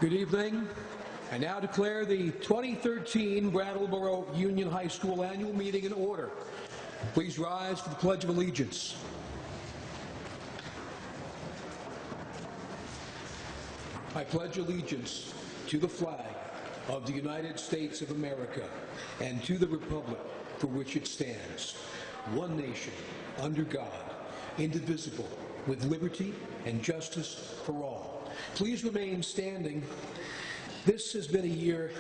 Good evening. I now declare the 2013 Brattleboro Union High School Annual Meeting in order. Please rise for the Pledge of Allegiance. I pledge allegiance to the flag of the United States of America and to the republic for which it stands, one nation, under God, indivisible, with liberty and justice for all. Please remain standing. This has been a year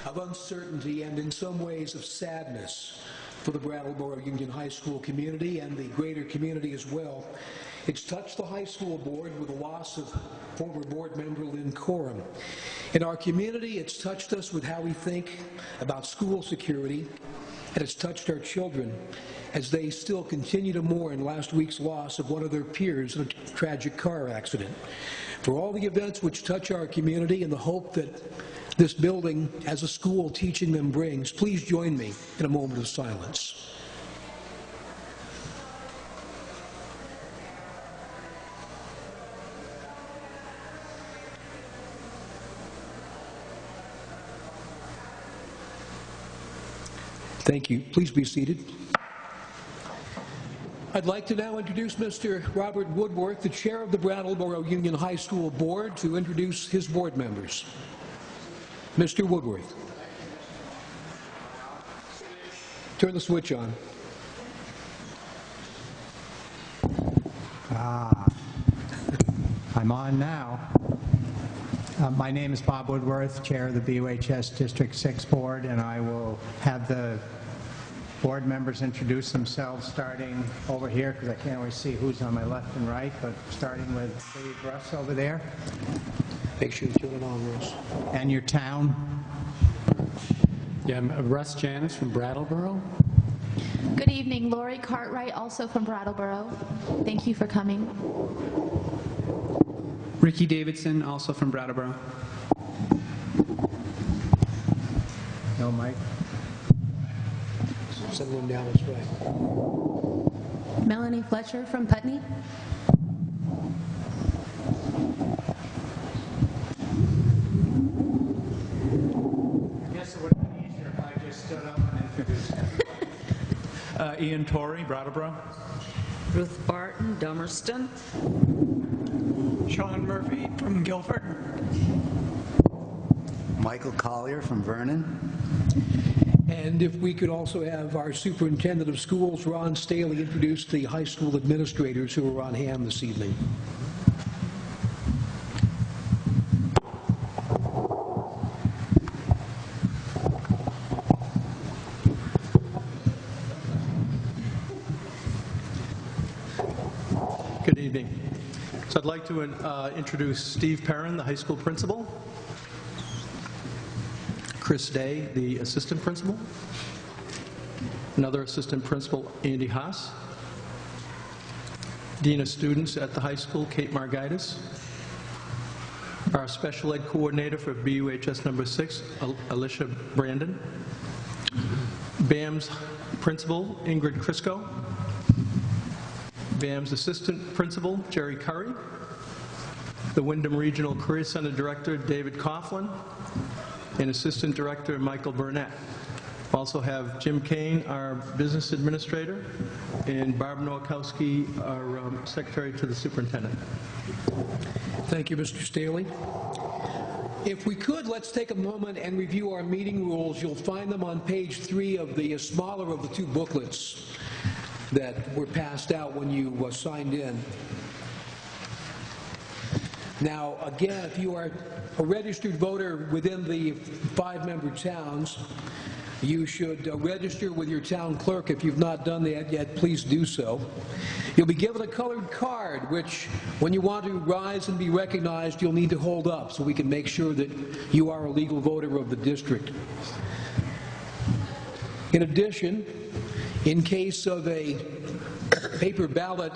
of uncertainty and in some ways of sadness for the Brattleboro Union High School community and the greater community as well. It's touched the high school board with the loss of former board member Lynn Coram. In our community, it's touched us with how we think about school security, and it's touched our children as they still continue to mourn last week's loss of one of their peers in a tragic car accident. For all the events which touch our community and the hope that this building as a school teaching them brings, please join me in a moment of silence. Thank you. Please be seated. I'd like to now introduce Mr. Robert Woodworth, the chair of the Brattleboro Union High School Board, to introduce his board members. Mr. Woodworth. Turn the switch on. I'm on now. My name is Bob Woodworth, chair of the BUHS District 6 Board, and I will have the board members introduce themselves starting over here because I can't always see who's on my left and right, but starting with Dave Russ over there. Make sure you turn it on, Russ. And your town. Yeah, I'm Russ Janis from Brattleboro. Good evening, Lori Cartwright, also from Brattleboro. Thank you for coming. Ricky Davidson, also from Brattleboro. No, Mike. Send one down this way. Melanie Fletcher from Putney. I guess it would have been easier if I just stood up and introduced him. Ian Torrey, Brattleboro. Ruth Barton, Dummerston. Sean Murphy from Guilford. Michael Collier from Vernon. And if we could also have our superintendent of schools, Ron Staley, introduce the high school administrators who are on hand this evening. Good evening. So I'd like to introduce Steve Perrin, the high school principal. Chris Day, the assistant principal. Another assistant principal, Andy Haas. Dean of Students at the high school, Kate Margaitis. Our special ed coordinator for BUHS number 6, Alicia Brandon. BAM's principal, Ingrid Crisco. BAM's assistant principal, Jerry Curry. The Wyndham Regional Career Center director, David Coughlin. And Assistant Director Michael Burnett. Also have Jim Kane, our business administrator, and Barb Nowakowski, our secretary to the superintendent. Thank you, Mr. Staley. If we could, let's take a moment and review our meeting rules. You'll find them on page 3 of the smaller of the 2 booklets that were passed out when you signed in. Now, again, if you are a registered voter within the 5-member towns, you should register with your town clerk. If you've not done that yet, please do so. You'll be given a colored card, which, when you want to rise and be recognized, you'll need to hold up so we can make sure that you are a legal voter of the district. In addition, in case of a paper ballot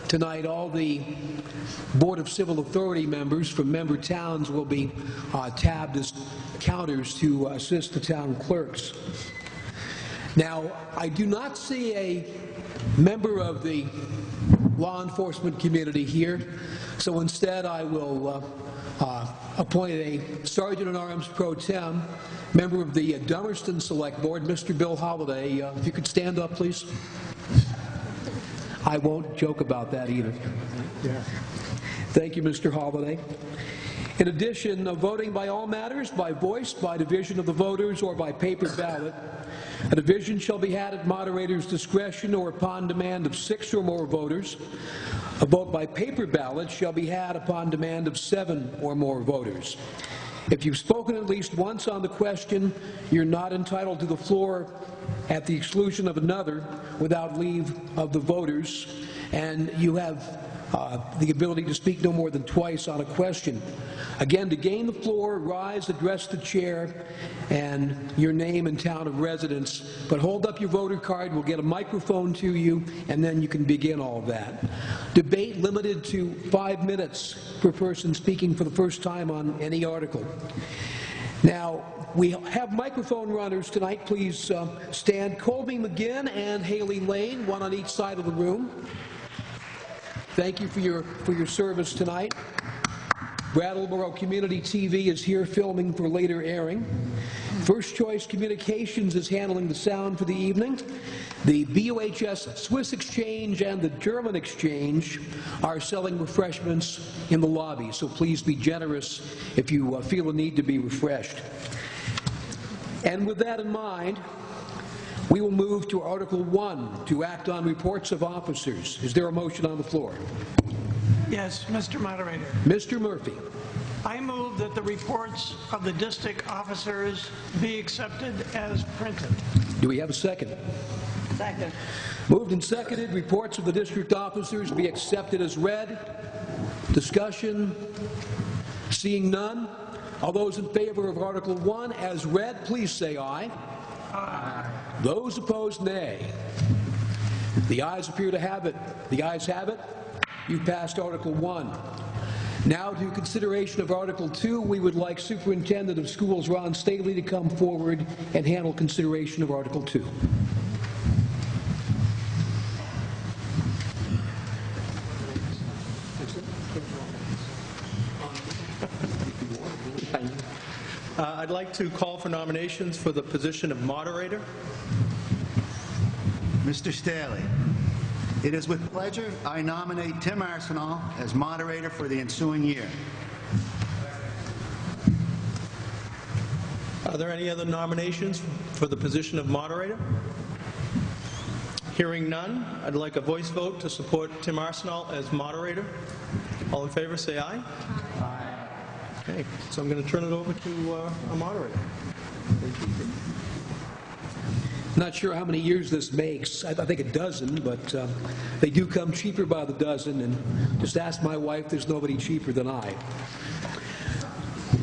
tonight, all the Board of Civil Authority members from member towns will be tabbed as counters to assist the town clerks. Now, I do not see a member of the law enforcement community here, so instead I will appoint a Sergeant-at-Arms Pro Tem, member of the Dummerston Select Board, Mr. Bill Holliday. If you could stand up, please. I won't joke about that either. Thank you, Mr. Holliday. In addition, voting by all matters, by voice, by division of the voters, or by paper ballot. A division shall be had at moderator's discretion or upon demand of 6 or more voters. A vote by paper ballot shall be had upon demand of 7 or more voters. If you've spoken at least once on the question, you're not entitled to the floor at the exclusion of another without leave of the voters, and you have the ability to speak no more than twice on a question. Again, to gain the floor, rise, address the chair, and your name and town of residence. But hold up your voter card, we'll get a microphone to you, and then you can begin all of that. Debate limited to 5 minutes per person speaking for the first time on any article. Now, we have microphone runners tonight. Please stand. Colby McGinn and Haley Lane, one on each side of the room. Thank you for your service tonight. Brattleboro Community TV is here filming for later airing. First Choice Communications is handling the sound for the evening. The BOHS Swiss Exchange and the German Exchange are selling refreshments in the lobby, so please be generous if you feel a need to be refreshed. And with that in mind, we will move to Article 1, to act on reports of officers. Is there a motion on the floor? Yes, Mr. Moderator. Mr. Murphy. I move that the reports of the district officers be accepted as printed. Do we have a second? Second. Moved and seconded, reports of the district officers be accepted as read. Discussion? Seeing none. All those in favor of Article 1 as read, please say aye. Aye. Those opposed, nay. The ayes appear to have it. The ayes have it. You've passed Article 1. Now to consideration of Article 2, we would like Superintendent of Schools Ron Staley to come forward and handle consideration of Article 2. I'd like to call for nominations for the position of moderator. Mr. Staley, it is with pleasure I nominate Tim Arsenault as moderator for the ensuing year. Are there any other nominations for the position of moderator? Hearing none, I'd like a voice vote to support Tim Arsenault as moderator. All in favor, say aye. Aye. Okay, so I'm going to turn it over to a moderator. Not sure how many years this makes. I think a dozen, but they do come cheaper by the dozen, and just ask my wife, there's nobody cheaper than I.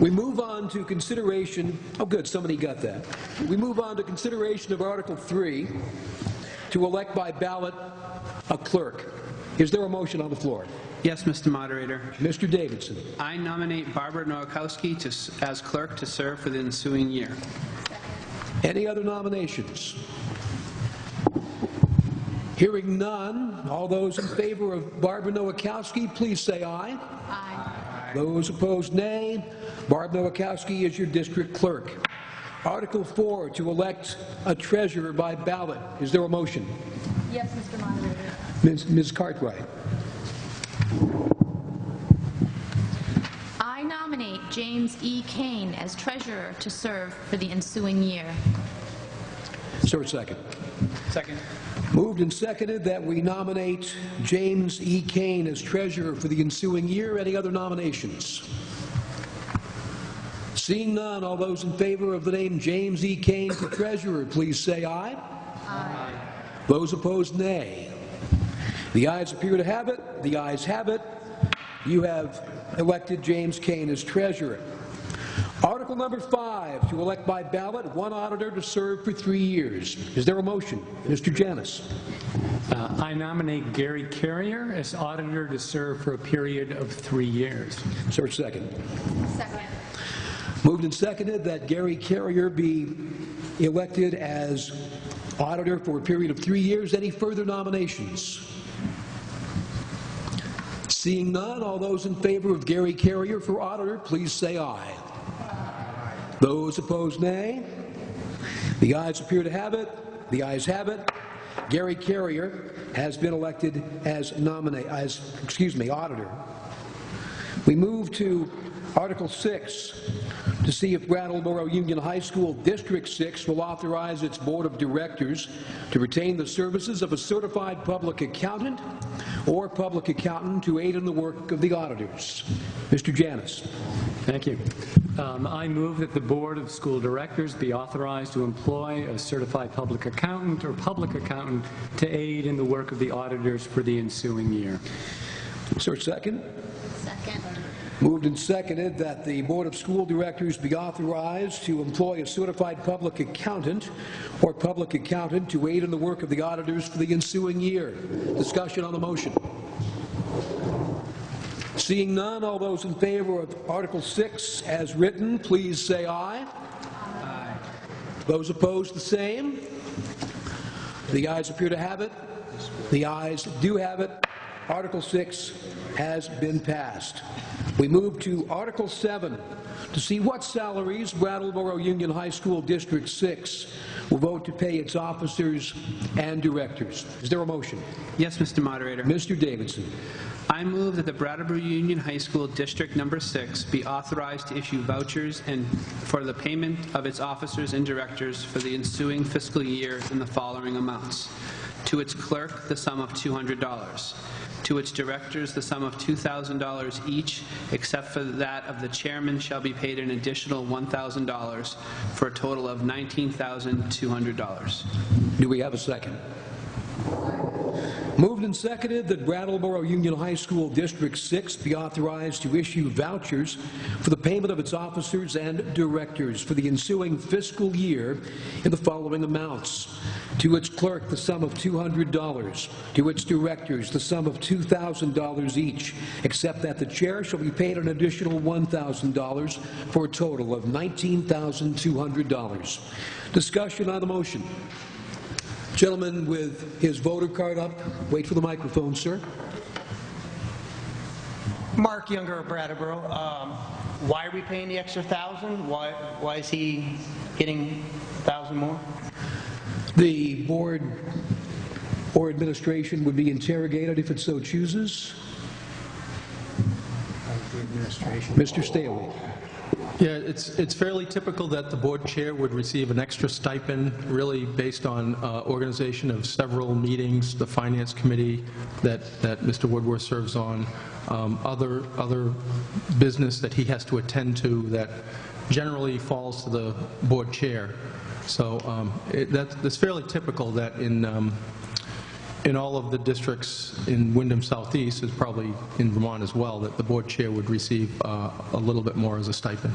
We move on to consideration, oh good, somebody got that. We move on to consideration of Article 3, to elect by ballot a clerk. Is there a motion on the floor? Yes, Mr. Moderator. Mr. Davidson. I nominate Barbara Nowakowski as clerk to serve for the ensuing year. Any other nominations? Hearing none, all those in favor of Barbara Nowakowski, please say aye. Aye. Those opposed, nay. Barb Nowakowski is your district clerk. Article 4, to elect a treasurer by ballot. Is there a motion? Yes, Mr. Moderator. Ms. Cartwright. I nominate James E. Kane as treasurer to serve for the ensuing year. Is there a second? Second. Moved and seconded that we nominate James E. Kane as treasurer for the ensuing year. Any other nominations? Seeing none, all those in favor of the name James E. Kane for treasurer, please say aye. Aye. Those opposed, nay. The ayes appear to have it. The ayes have it. You have elected James Kane as treasurer. Article number 5, to elect by ballot one auditor to serve for 3 years. Is there a motion? Mr. Janus. I nominate Gary Carrier as auditor to serve for a period of 3 years. Is there a second? Second. Moved and seconded that Gary Carrier be elected as auditor for a period of 3 years. Any further nominations? Seeing none, all those in favor of Gary Carrier for auditor, please say aye. Those opposed, nay. The ayes appear to have it. The ayes have it. Gary Carrier has been elected as auditor. We move to Article 6, to see if Brattleboro Union High School District 6 will authorize its Board of Directors to retain the services of a certified public accountant or public accountant to aid in the work of the auditors. Mr. Janus. Thank you. I move that the Board of School Directors be authorized to employ a certified public accountant or public accountant to aid in the work of the auditors for the ensuing year. Is there a second? Second. Moved and seconded that the Board of School Directors be authorized to employ a certified public accountant or public accountant to aid in the work of the auditors for the ensuing year. Discussion on the motion. Seeing none, all those in favor of Article 6 as written, please say aye. Aye. Those opposed, the same. The ayes appear to have it. The ayes do have it. Article 6 has been passed. We move to Article 7 to see what salaries Brattleboro Union High School District 6 will vote to pay its officers and directors. Is there a motion? Yes, Mr. Moderator. Mr. Davidson. I move that the Brattleboro Union High School District Number 6 be authorized to issue vouchers and for the payment of its officers and directors for the ensuing fiscal year in the following amounts. To its clerk, the sum of $200. To its directors, the sum of $2,000 each, except for that of the chairman shall be paid an additional $1,000 for a total of $19,200. Do we have a second? Moved and seconded that Brattleboro Union High School District 6 be authorized to issue vouchers for the payment of its officers and directors for the ensuing fiscal year in the following amounts. To its clerk, the sum of $200. To its directors, the sum of $2,000 each, except that the chair shall be paid an additional $1,000 for a total of $19,200. Discussion on the motion. Gentleman with his voter card up, wait for the microphone, sir. Mark Younger of Brattleboro. Why are we paying the extra $1,000? Why is he getting $1,000 more? The board or administration would be interrogated if it so chooses. Mr. Staley. Yeah, it's fairly typical that the board chair would receive an extra stipend, really based on organization of several meetings, the finance committee that Mr. Woodworth serves on, other business that he has to attend to that generally falls to the board chair. So that's fairly typical that in all of the districts in Wyndham Southeast, is probably in Vermont as well, that the board chair would receive a little bit more as a stipend.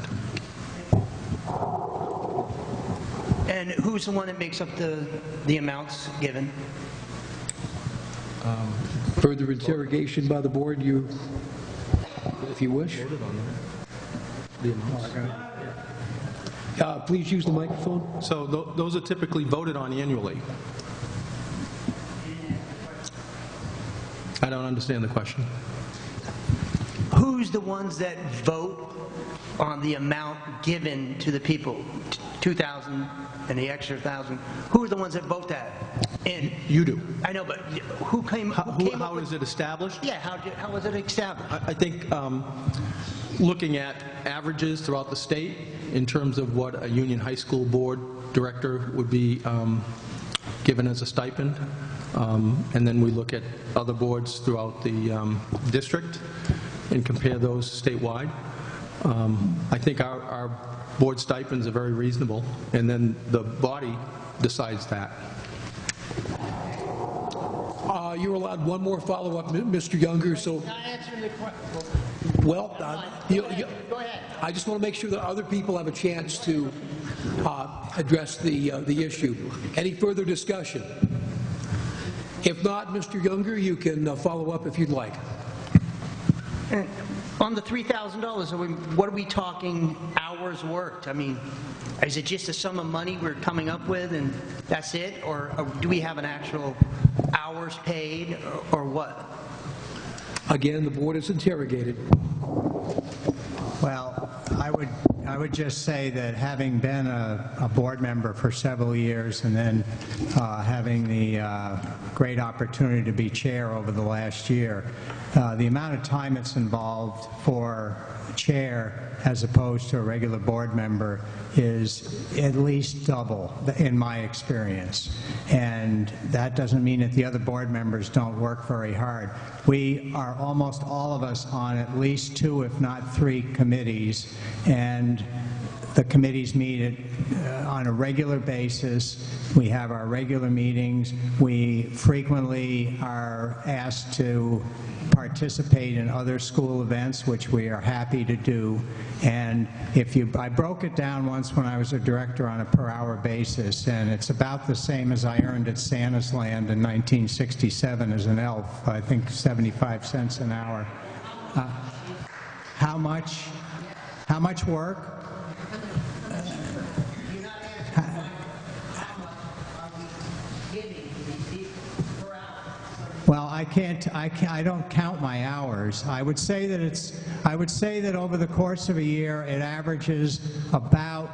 And who's the one that makes up the amounts given? Further interrogation by the board, if you wish. Please use the microphone. So those are typically voted on annually. I don't understand the question. Who's the ones that vote on the amount given to the people? 2,000 and the extra 1,000. Who are the ones that vote that? And you do. I know, but who came How up is it established? Yeah, how was it established? I think looking at averages throughout the state in terms of what a Union High School board director would be given as a stipend, and then we look at other boards throughout the district and compare those statewide. I think our board stipends are very reasonable, and then the body decides that. You're allowed one more follow-up, Mr. Younger. So, Can I answer the question? well, Go ahead. I just want to make sure that other people have a chance to address the issue. Any further discussion? If not, Mr. Younger, you can follow up if you'd like. And on the $3,000, what are we talking hours worked? I mean, is it just a sum of money we're coming up with and that's it? Or do we have an actual hours paid or what? Again, the board is interrogated. Well, I would just say that having been a board member for several years and then having the great opportunity to be chair over the last year, the amount of time that's involved for chair as opposed to a regular board member is at least double in my experience. And that doesn't mean that the other board members don't work very hard. We are almost all of us on at least 2, if not 3 committees, and the committees meet on a regular basis. We have our regular meetings. We frequently are asked to participate in other school events, which we are happy to do. And I broke it down once when I was a director on a per-hour basis, and it's about the same as I earned at Santa's Land in 1967 as an elf. I think 75 cents an hour. How much work? Well, I don't count my hours. I would say that over the course of a year, it averages about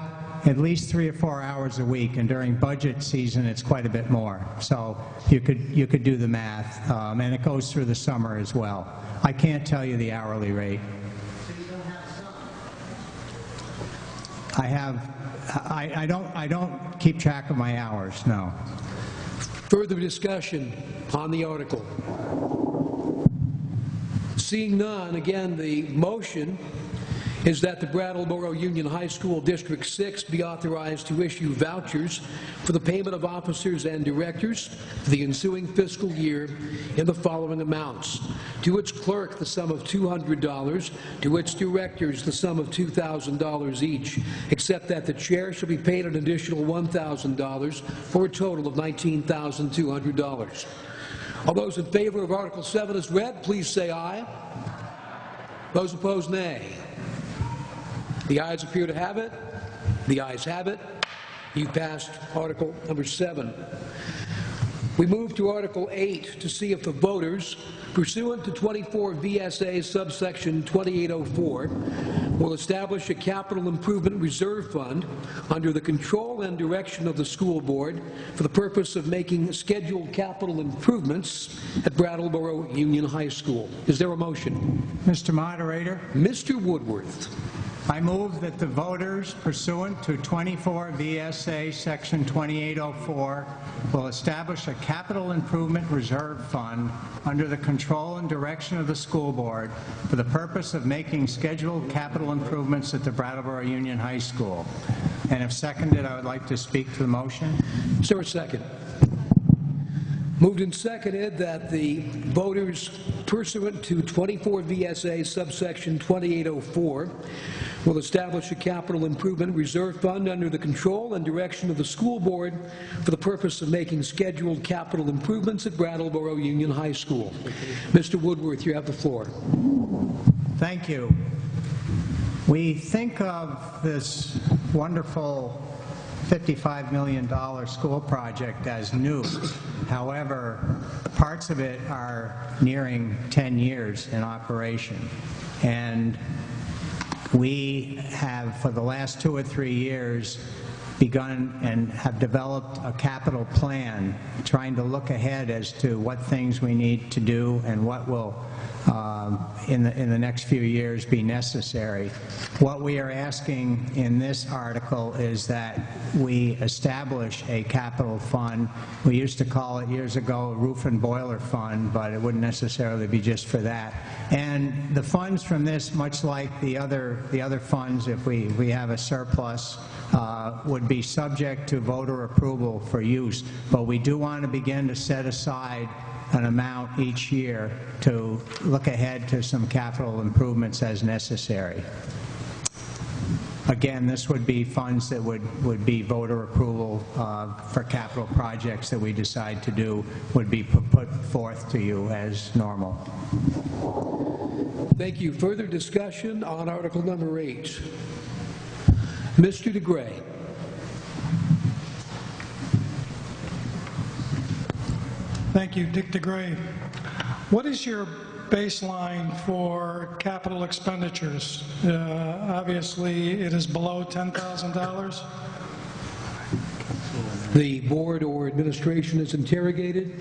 at least 3 or 4 hours a week, and during budget season, it's quite a bit more. So you could do the math, and it goes through the summer as well. I can't tell you the hourly rate. So you don't have some? I don't keep track of my hours, no. Further discussion on the article? Seeing none, again, the motion is that the Brattleboro Union High School District 6 be authorized to issue vouchers for the payment of officers and directors for the ensuing fiscal year in the following amounts. To its clerk, the sum of $200, to its directors, the sum of $2,000 each, except that the chair shall be paid an additional $1,000 for a total of $19,200. All those in favor of Article 7 as read, please say aye. Those opposed, nay. The ayes appear to have it. The ayes have it. You've passed Article number 7. We move to Article 8 to see if the voters, pursuant to 24 VSA subsection 2804, will establish a capital improvement reserve fund under the control and direction of the school board for the purpose of making scheduled capital improvements at Brattleboro Union High School. Is there a motion? Mr. Moderator. Mr. Woodworth. I move that the voters, pursuant to 24 VSA Section 2804, will establish a capital improvement reserve fund under the control and direction of the school board for the purpose of making scheduled capital improvements at the Brattleboro Union High School. And if seconded, I would like to speak to the motion. Is there a second? Moved and seconded that the voters, pursuant to 24 VSA subsection 2804, will establish a capital improvement reserve fund under the control and direction of the school board for the purpose of making scheduled capital improvements at Brattleboro Union High School. Mr. Woodworth, you have the floor. Thank you. We think of this wonderful $55 million school project as new. However, parts of it are nearing 10 years in operation. And we have, for the last 2 or 3 years, begun and have developed a capital plan, trying to look ahead as to what things we need to do and what will, in the next few years, be necessary. What we are asking in this article is that we establish a capital fund. We used to call it years ago a roof and boiler fund, but it wouldn't necessarily be just for that. And the funds from this, much like the other funds, if we have a surplus, would be subject to voter approval for use. But we do want to begin to set aside an amount each year to look ahead to some capital improvements as necessary. Again, this would be funds that would be voter approval for capital projects that we decide to do, would be put forth to you as normal. Thank you. Further discussion on Article number 8. Mr. DeGray. Thank you, Dick DeGray. What is your baseline for capital expenditures? Obviously, it is below $10,000. The board or administration is interrogated.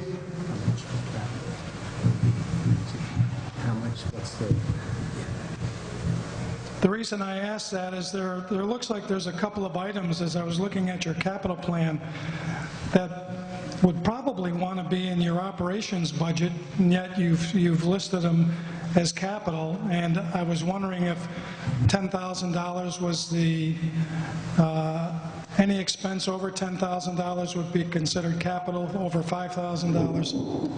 The reason I ask that is there looks like there's a couple of items as I was looking at your capital plan that would probably want to be in your operations budget, and yet you've listed them as capital, and I was wondering if $10,000 was the any expense over $10,000 would be considered capital, over $5,000.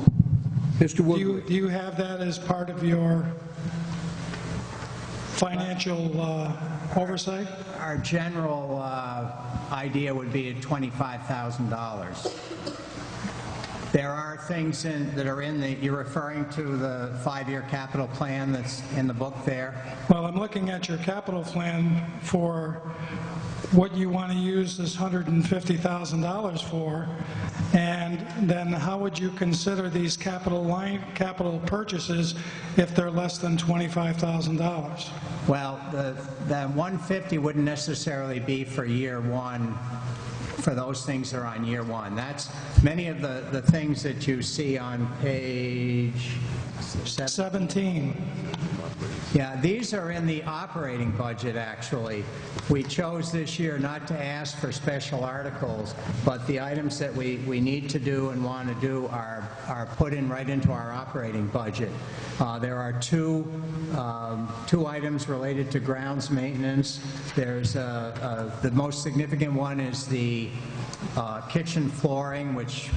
Mr. Woodward. Do you have that as part of your financial oversight? Our general idea would be at $25,000. There are things that are in the, you're referring to the 5-year capital plan that's in the book there? Well, I'm looking at your capital plan for what you want to use this $150,000 for, and then how would you consider these capital purchases if they're less than $25,000? Well, the 150 wouldn't necessarily be for year one, for those things that are on year one. That's many of the things that you see on page 17. Yeah, these are in the operating budget, actually. We chose this year not to ask for special articles, but the items that we need to do and want to do are put in right into our operating budget. There are two items related to grounds maintenance. There's the most significant one is the kitchen flooring, which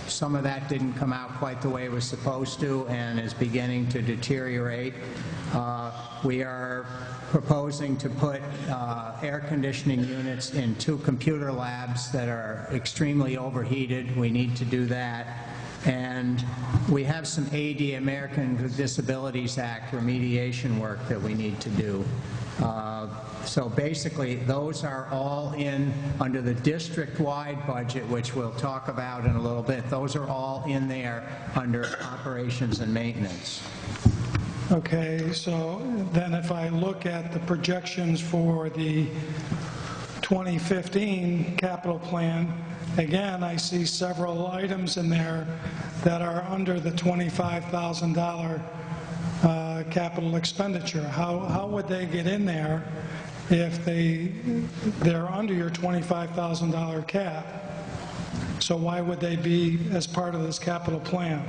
some of that didn't come out quite the way it was supposed to and is beginning to deteriorate. We are proposing to put air conditioning units in 2 computer labs that are extremely overheated. We need to do that. And we have some AD, American with Disabilities Act remediation work that we need to do. So basically, those are all in under the district-wide budget, which we'll talk about in a little bit. Those are all in there under operations and maintenance. Okay, so then if I look at the projections for the 2015 capital plan, again, I see several items in there that are under the $25,000 capital expenditure. How would they get in there if they're under your $25,000 cap? So why would they be as part of this capital plan?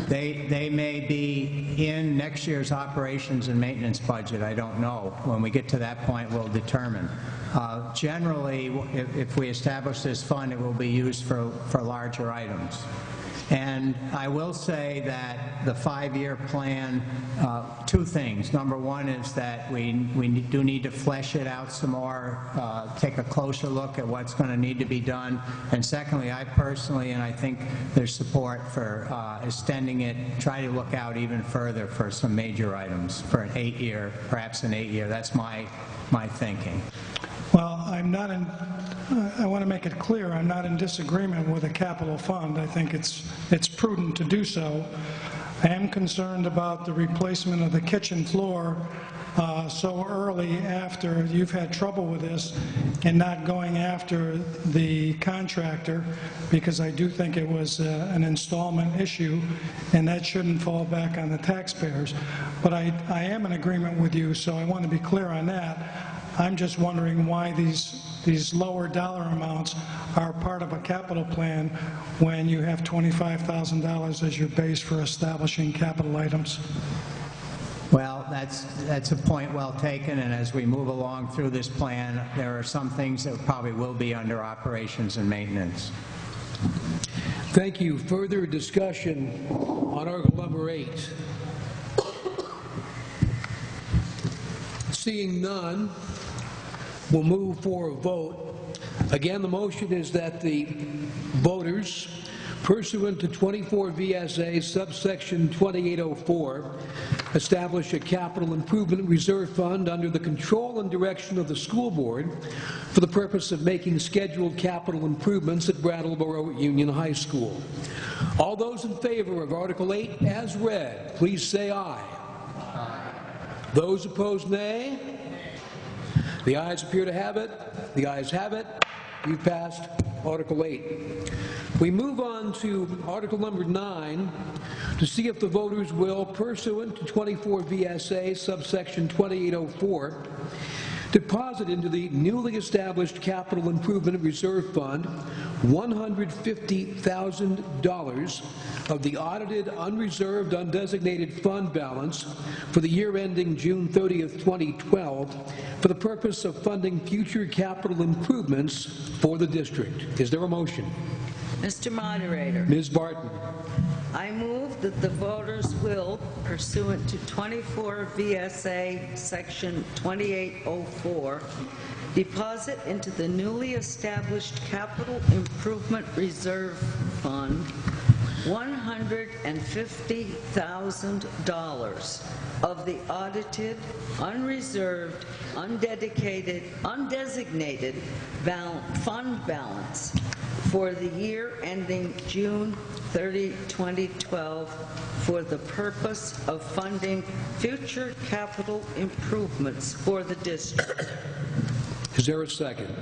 They may be in next year's operations and maintenance budget. I don't know. When we get to that point, we'll determine. Generally, if we establish this fund, it will be used for larger items. And I will say that the 5-year plan, 2 things. Number one is that we do need to flesh it out some more, take a closer look at what's going to need to be done. And secondly, I personally, and I think there's support for extending it, try to look out even further for some major items for an 8-year, perhaps an 8-year. That's my thinking. Well, I want to make it clear, I'm not in disagreement with a capital fund. I think it's prudent to do so. I am concerned about the replacement of the kitchen floor so early after you've had trouble with this and not going after the contractor, because I do think it was an installment issue and that shouldn't fall back on the taxpayers. But I am in agreement with you, so I want to be clear on that. I'm just wondering why these lower dollar amounts are part of a capital plan when you have $25,000 as your base for establishing capital items. Well, that's a point well taken, and as we move along through this plan, there are some things that probably will be under operations and maintenance. Thank you. Further discussion on Article number 8. Seeing none, we'll move for a vote. Again, the motion is that the voters, pursuant to 24 VSA subsection 2804, establish a capital improvement reserve fund under the control and direction of the school board for the purpose of making scheduled capital improvements at Brattleboro Union High School. All those in favor of Article 8 as read, please say aye. Aye. Those opposed, nay. The ayes appear to have it. The ayes have it. You've passed Article 8. We move on to Article number 9 to see if the voters will, pursuant to 24 VSA subsection 2804, deposit into the newly established Capital Improvement Reserve Fund $150,000 of the audited, unreserved, undesignated fund balance for the year ending June 30th, 2012, for the purpose of funding future capital improvements for the district. Is there a motion? Mr. Moderator, Ms. Barton. I move that the voters will, pursuant to 24 VSA Section 2804, deposit into the newly established Capital Improvement Reserve Fund $150,000 of the audited, unreserved, undesignated fund balance for the year ending June 30, 2012, for the purpose of funding future capital improvements for the district. Is there a second?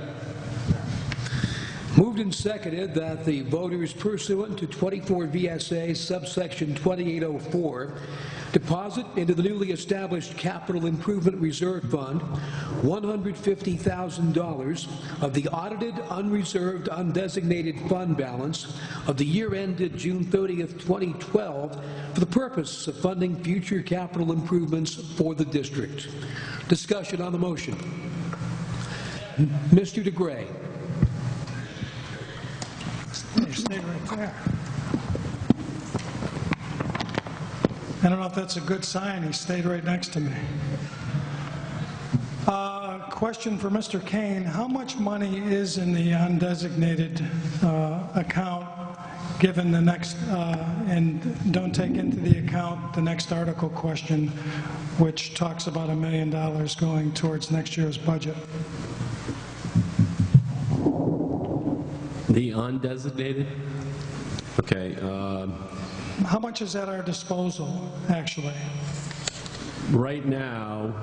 Moved and seconded that the voters, pursuant to 24 VSA subsection 2804, deposit into the newly established Capital Improvement Reserve Fund $150,000 of the audited, unreserved, undesignated fund balance of the year ended June 30th, 2012, for the purpose of funding future capital improvements for the district. Discussion on the motion. Mr. DeGray. Stay right there. I don't know if that's a good sign. He stayed right next to me. Question for Mr. Kane. How much money is in the undesignated account given the next, and don't take into the account the next article question, which talks about $1 million going towards next year's budget? The undesignated? Okay. How much is at our disposal, actually? Right now,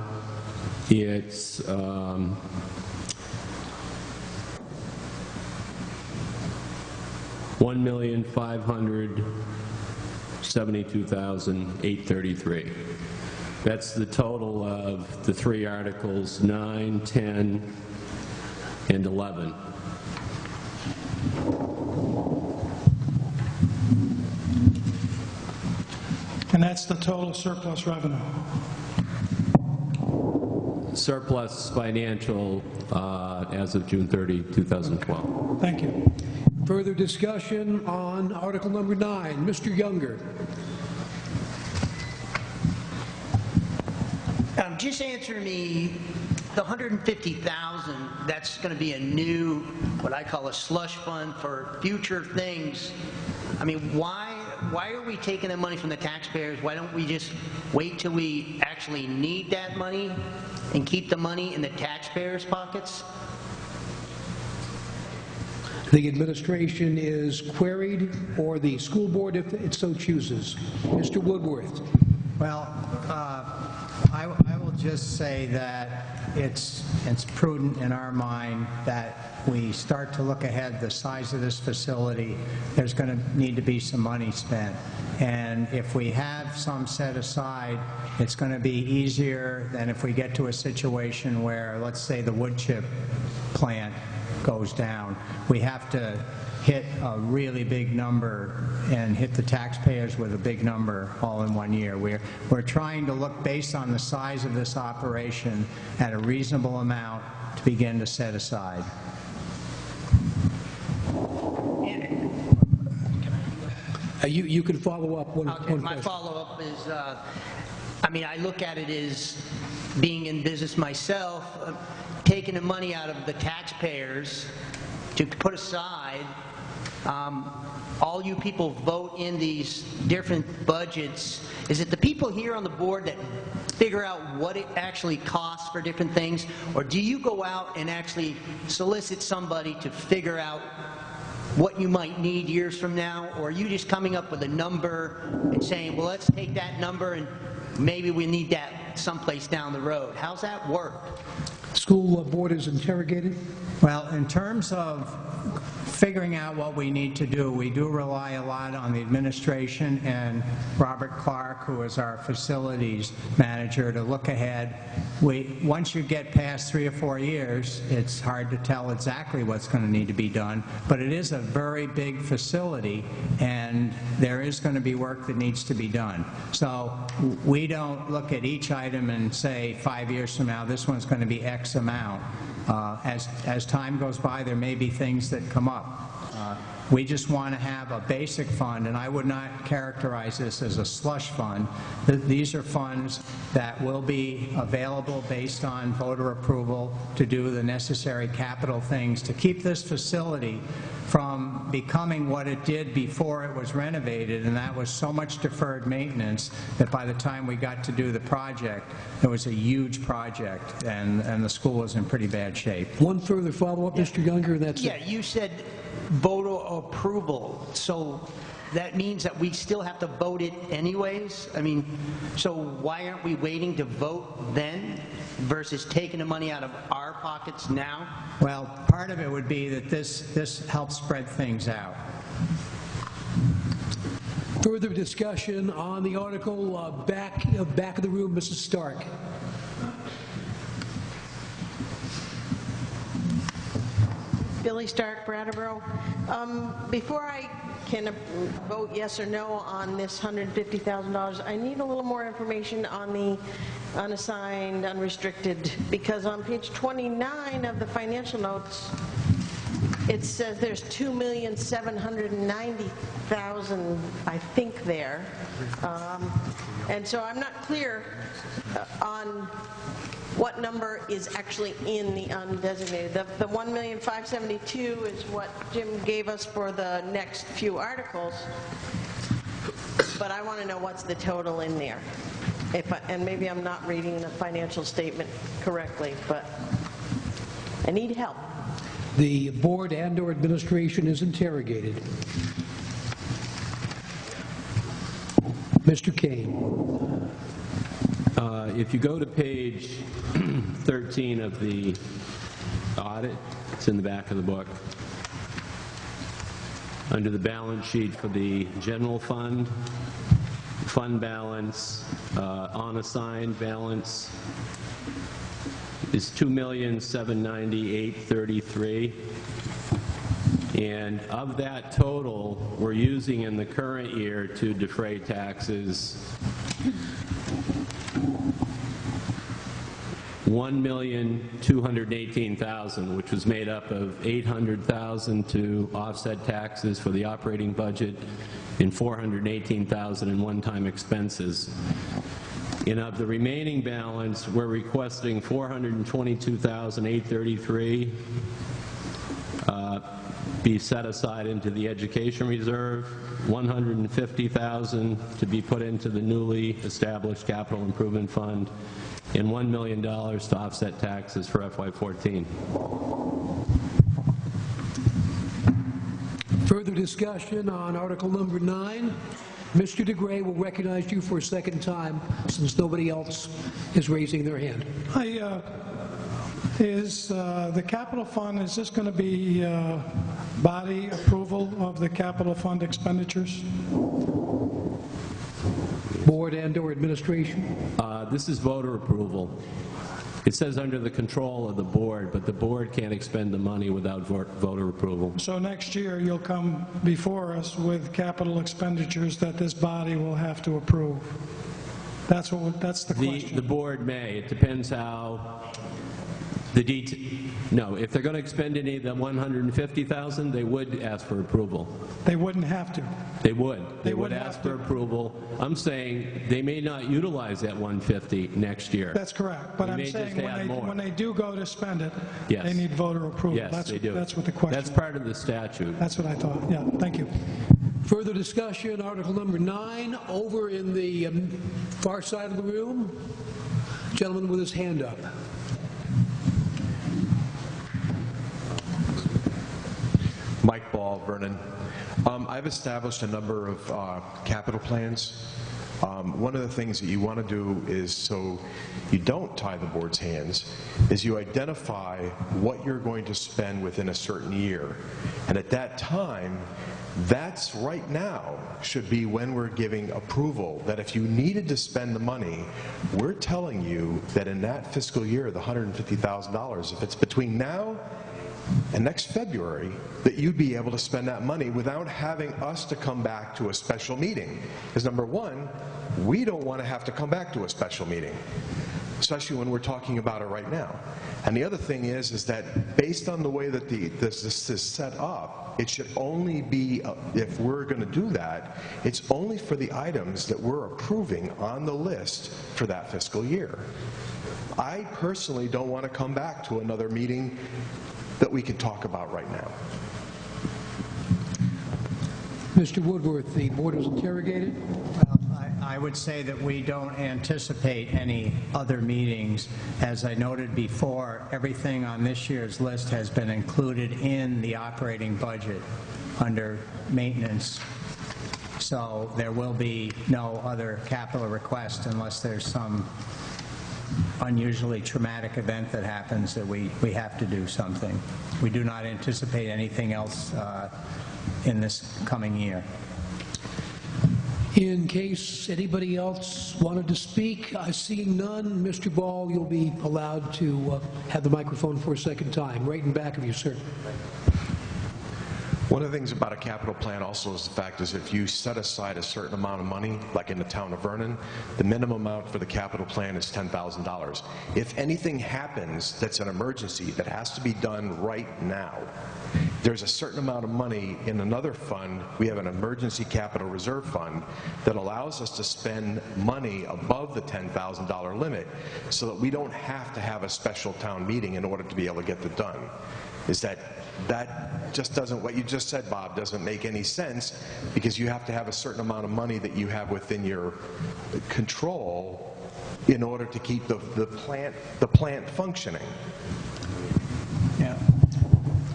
it's $1,572,833. That's the total of the three articles, 9, 10, and 11. And that's the total surplus revenue? Surplus financial as of June 30, 2012. Thank you. Further discussion on Article number 9. Mr. Younger. Just answer me, the $150,000, that's going to be a new, what I call a slush fund for future things. I mean, why are we taking the money from the taxpayers? Why don't we just wait till we actually need that money and keep the money in the taxpayers' pockets? The administration is queried, or the school board, if it so chooses. Mr. Woodworth. Well, I will just say that it's prudent in our mind that we start to look ahead. The size of this facility, there's going to need to be some money spent. And if we have some set aside, it's going to be easier than if we get to a situation where, let's say, the wood chip plant goes down. We have to hit a really big number and hit the taxpayers with a big number all in one year. We're trying to look, based on the size of this operation, at a reasonable amount to begin to set aside. You can follow up one Okay, my question. follow-up is, I mean, I look at it as being in business myself, taking the money out of the taxpayers to put aside all you people vote in these different budgets, is it the people here on the board that figure out what it actually costs for different things, or do you go out and actually solicit somebody to figure out what you might need years from now, or are you just coming up with a number and saying, well, let's take that number and maybe we need that someplace down the road? How's that work? School board is interrogated. Well, in terms of figuring out what we need to do, we do rely a lot on the administration and Robert Clark, who is our facilities manager, to look ahead. Once you get past 3 or 4 years, it's hard to tell exactly what's going to need to be done, but it is a very big facility, and there is going to be work that needs to be done. So we don't look at each item and say 5 years from now, this one's going to be X amount. As time goes by, there may be things that come up. We just want to have a basic fund, and I would not characterize this as a slush fund. These are funds that will be available based on voter approval to do the necessary capital things to keep this facility from becoming what it did before it was renovated, and that was so much deferred maintenance that by the time we got to do the project, it was a huge project, and the school was in pretty bad shape. One further follow-up, Mr. Younger, and that's it. Yeah, you said voter approval, so that means that we still have to vote it anyways? I mean, so why aren't we waiting to vote then versus taking the money out of our pockets now? Well, part of it would be that this helps spread things out. Further discussion on the article, back of the room, Mrs. Stark. Billy Stark, Brattleboro. Before I can vote yes or no on this $150,000, I need a little more information on the unassigned, unrestricted, because on page 29 of the financial notes, it says there's $2,790,000, I think, there. And so I'm not clear on what number is actually in the undesignated. The $1,572,000 is what Jim gave us for the next few articles, but I want to know what's the total in there. And maybe I'm not reading the financial statement correctly, but I need help. The board and/or administration is interrogated. Mr. Kane. If you go to page 13 of the audit, it's in the back of the book, under the balance sheet for the general fund, fund balance, unassigned balance is $2,798,033. And of that total, we're using in the current year to defray taxes $1,218,000, which was made up of $800,000 to offset taxes for the operating budget and $418,000 in one-time expenses. And of the remaining balance, we're requesting $422,833 be set aside into the education reserve, $150,000 to be put into the newly established capital improvement fund, and $1 million to offset taxes for FY14. Further discussion on article number 9. Mr. DeGray will recognize you for a second time since nobody else is raising their hand. Is the capital fund, is this going to be body approval of the capital fund expenditures? Board and/or administration? This is voter approval. It says under the control of the board, but the board can't expend the money without voter approval. So next year you'll come before us with capital expenditures that this body will have to approve. That's the question. The board may. It depends how No, if they're going to expend any of the 150,000, they would ask for approval. They wouldn't have to. They would. They would wouldn't ask have for to. approval. I'm saying they may not utilize that 150 next year. That's correct. But We I'm may saying just add more. when they do go to spend it, Yes. they need voter approval. Yes, they do. That's what the question That's was. part of the statute. That's what I thought. Yeah, thank you. Further discussion, article number 9, over in the far side of the room. Gentleman with his hand up. Mike Ball, Vernon. I've established a number of capital plans. One of the things that you want to do is, so you don't tie the board's hands, is you identify what you're going to spend within a certain year. And at that time, that's right now should be when we're giving approval, that if you needed to spend the money, we're telling you that in that fiscal year, the $150,000, if it's between now and next February, that you'd be able to spend that money without having us to come back to a special meeting. Because number one, we don't want to have to come back to a special meeting, especially when we're talking about it right now. And the other thing is that based on the way that this is set up, it should only be, if we're going to do that, it's only for the items that we're approving on the list for that fiscal year. I personally don't want to come back to another meeting that we could talk about right now. Mr. Woodworth, the board was interrogated. Well, I would say that we don't anticipate any other meetings. As I noted before, everything on this year's list has been included in the operating budget under maintenance. So there will be no other capital request unless there's some unusually traumatic event that happens that we have to do something. We do not anticipate anything else in this coming year. In case anybody else wanted to speak, seeing none, Mr. Ball, you'll be allowed to have the microphone for a second time. Right in back of you, sir. One of the things about a capital plan also is the fact is if you set aside a certain amount of money, like in the town of Vernon, the minimum amount for the capital plan is $10,000. If anything happens that's an emergency that has to be done right now, there's a certain amount of money in another fund. We have an emergency capital reserve fund that allows us to spend money above the $10,000 limit so that we don't have to have a special town meeting in order to be able to get it done. Is that just doesn't, what you just said, Bob, doesn't make any sense, because you have to have a certain amount of money that you have within your control in order to keep the plant functioning. Yeah.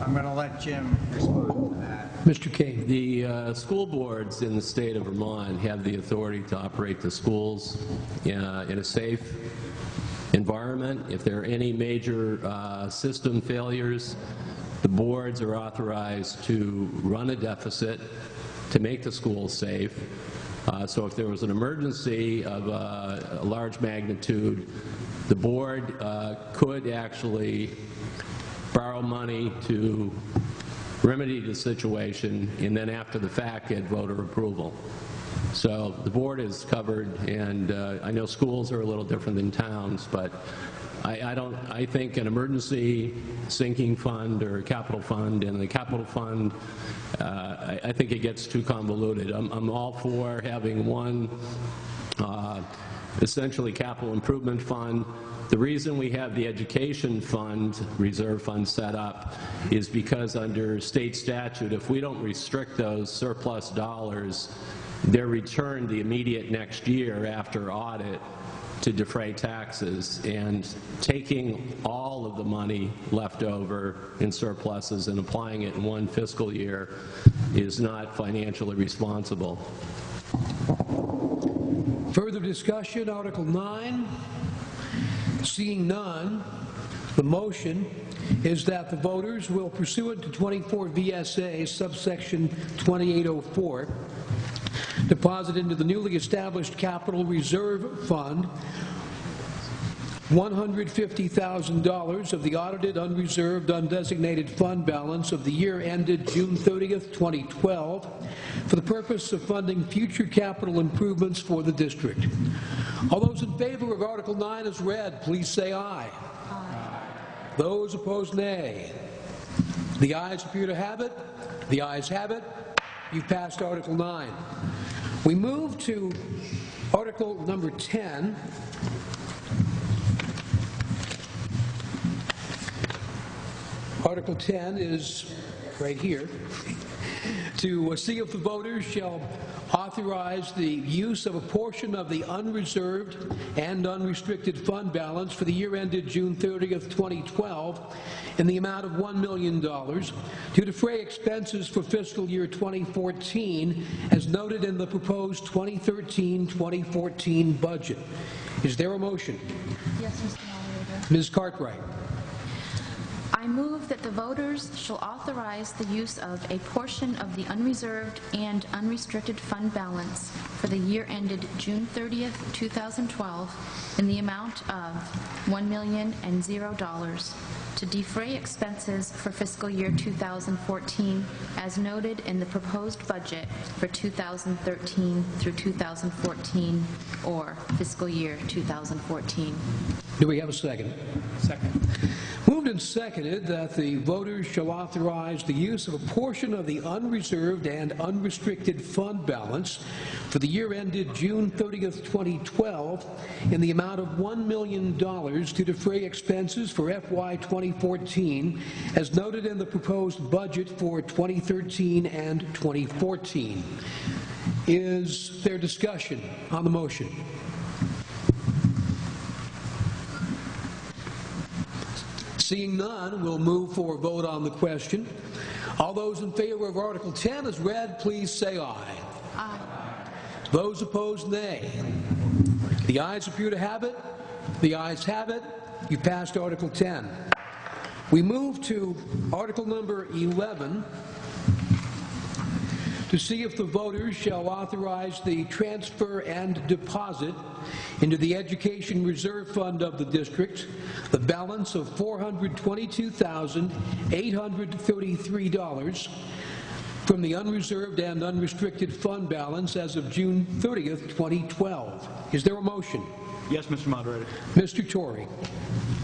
I'm going to let Jim respond to that. Mr. Kane. The school boards in the state of Vermont have the authority to operate the schools in a safe environment. If there are any major system failures, the boards are authorized to run a deficit to make the schools safe. So if there was an emergency of a large magnitude, the board could actually borrow money to remedy the situation, and then after the fact get voter approval. So the board is covered, and I know schools are a little different than towns, but I think an emergency sinking fund or a capital fund, and the capital fund, I think it gets too convoluted. I'm all for having one essentially capital improvement fund. The reason we have the education fund, reserve fund set up, is because under state statute, if we don't restrict those surplus dollars, they're returned the immediate next year after audit to defray taxes, and taking all of the money left over in surpluses and applying it in one fiscal year is not financially responsible. Further discussion, Article 9. Seeing none, the motion is that the voters will, pursuant to 24 VSA subsection 2804, deposit into the newly established Capital Reserve Fund $150,000 of the audited, unreserved, undesignated fund balance of the year ended June 30th, 2012, for the purpose of funding future capital improvements for the district. All those in favor of Article 9 as read, please say aye. Aye. Those opposed, nay. The ayes appear to have it. The ayes have it. You've passed Article 9. We move to Article number 10. Article 10 is right here. To see if the voters shall authorize the use of a portion of the unreserved and unrestricted fund balance for the year ended June 30th, 2012 in the amount of $1 million to defray expenses for fiscal year 2014 as noted in the proposed 2013-2014 budget. Is there a motion? Yes, Mr. Moderator. Ms. Cartwright. I move that the voters shall authorize the use of a portion of the unreserved and unrestricted fund balance for the year ended June 30th, 2012 in the amount of $1,000,000 to defray expenses for fiscal year 2014 as noted in the proposed budget for 2013 through 2014 or fiscal year 2014. Do we have a second? Second. Moved and seconded that the voters shall authorize the use of a portion of the unreserved and unrestricted fund balance for the year ended June 30th, 2012 in the amount of $1 million to defray expenses for FY 2014 as noted in the proposed budget for 2013 and 2014. Is there discussion on the motion? Seeing none, we'll move for a vote on the question. All those in favor of Article 10 as read, please say aye. Aye. Those opposed, nay. The ayes appear to have it. The ayes have it. You passed Article 10. We move to Article number 11 to see if the voters shall authorize the transfer and deposit into the Education Reserve Fund of the district the balance of $422,833 from the unreserved and unrestricted fund balance as of June 30th, 2012. Is there a motion? Yes, Mr. Moderator. Mr. Torrey.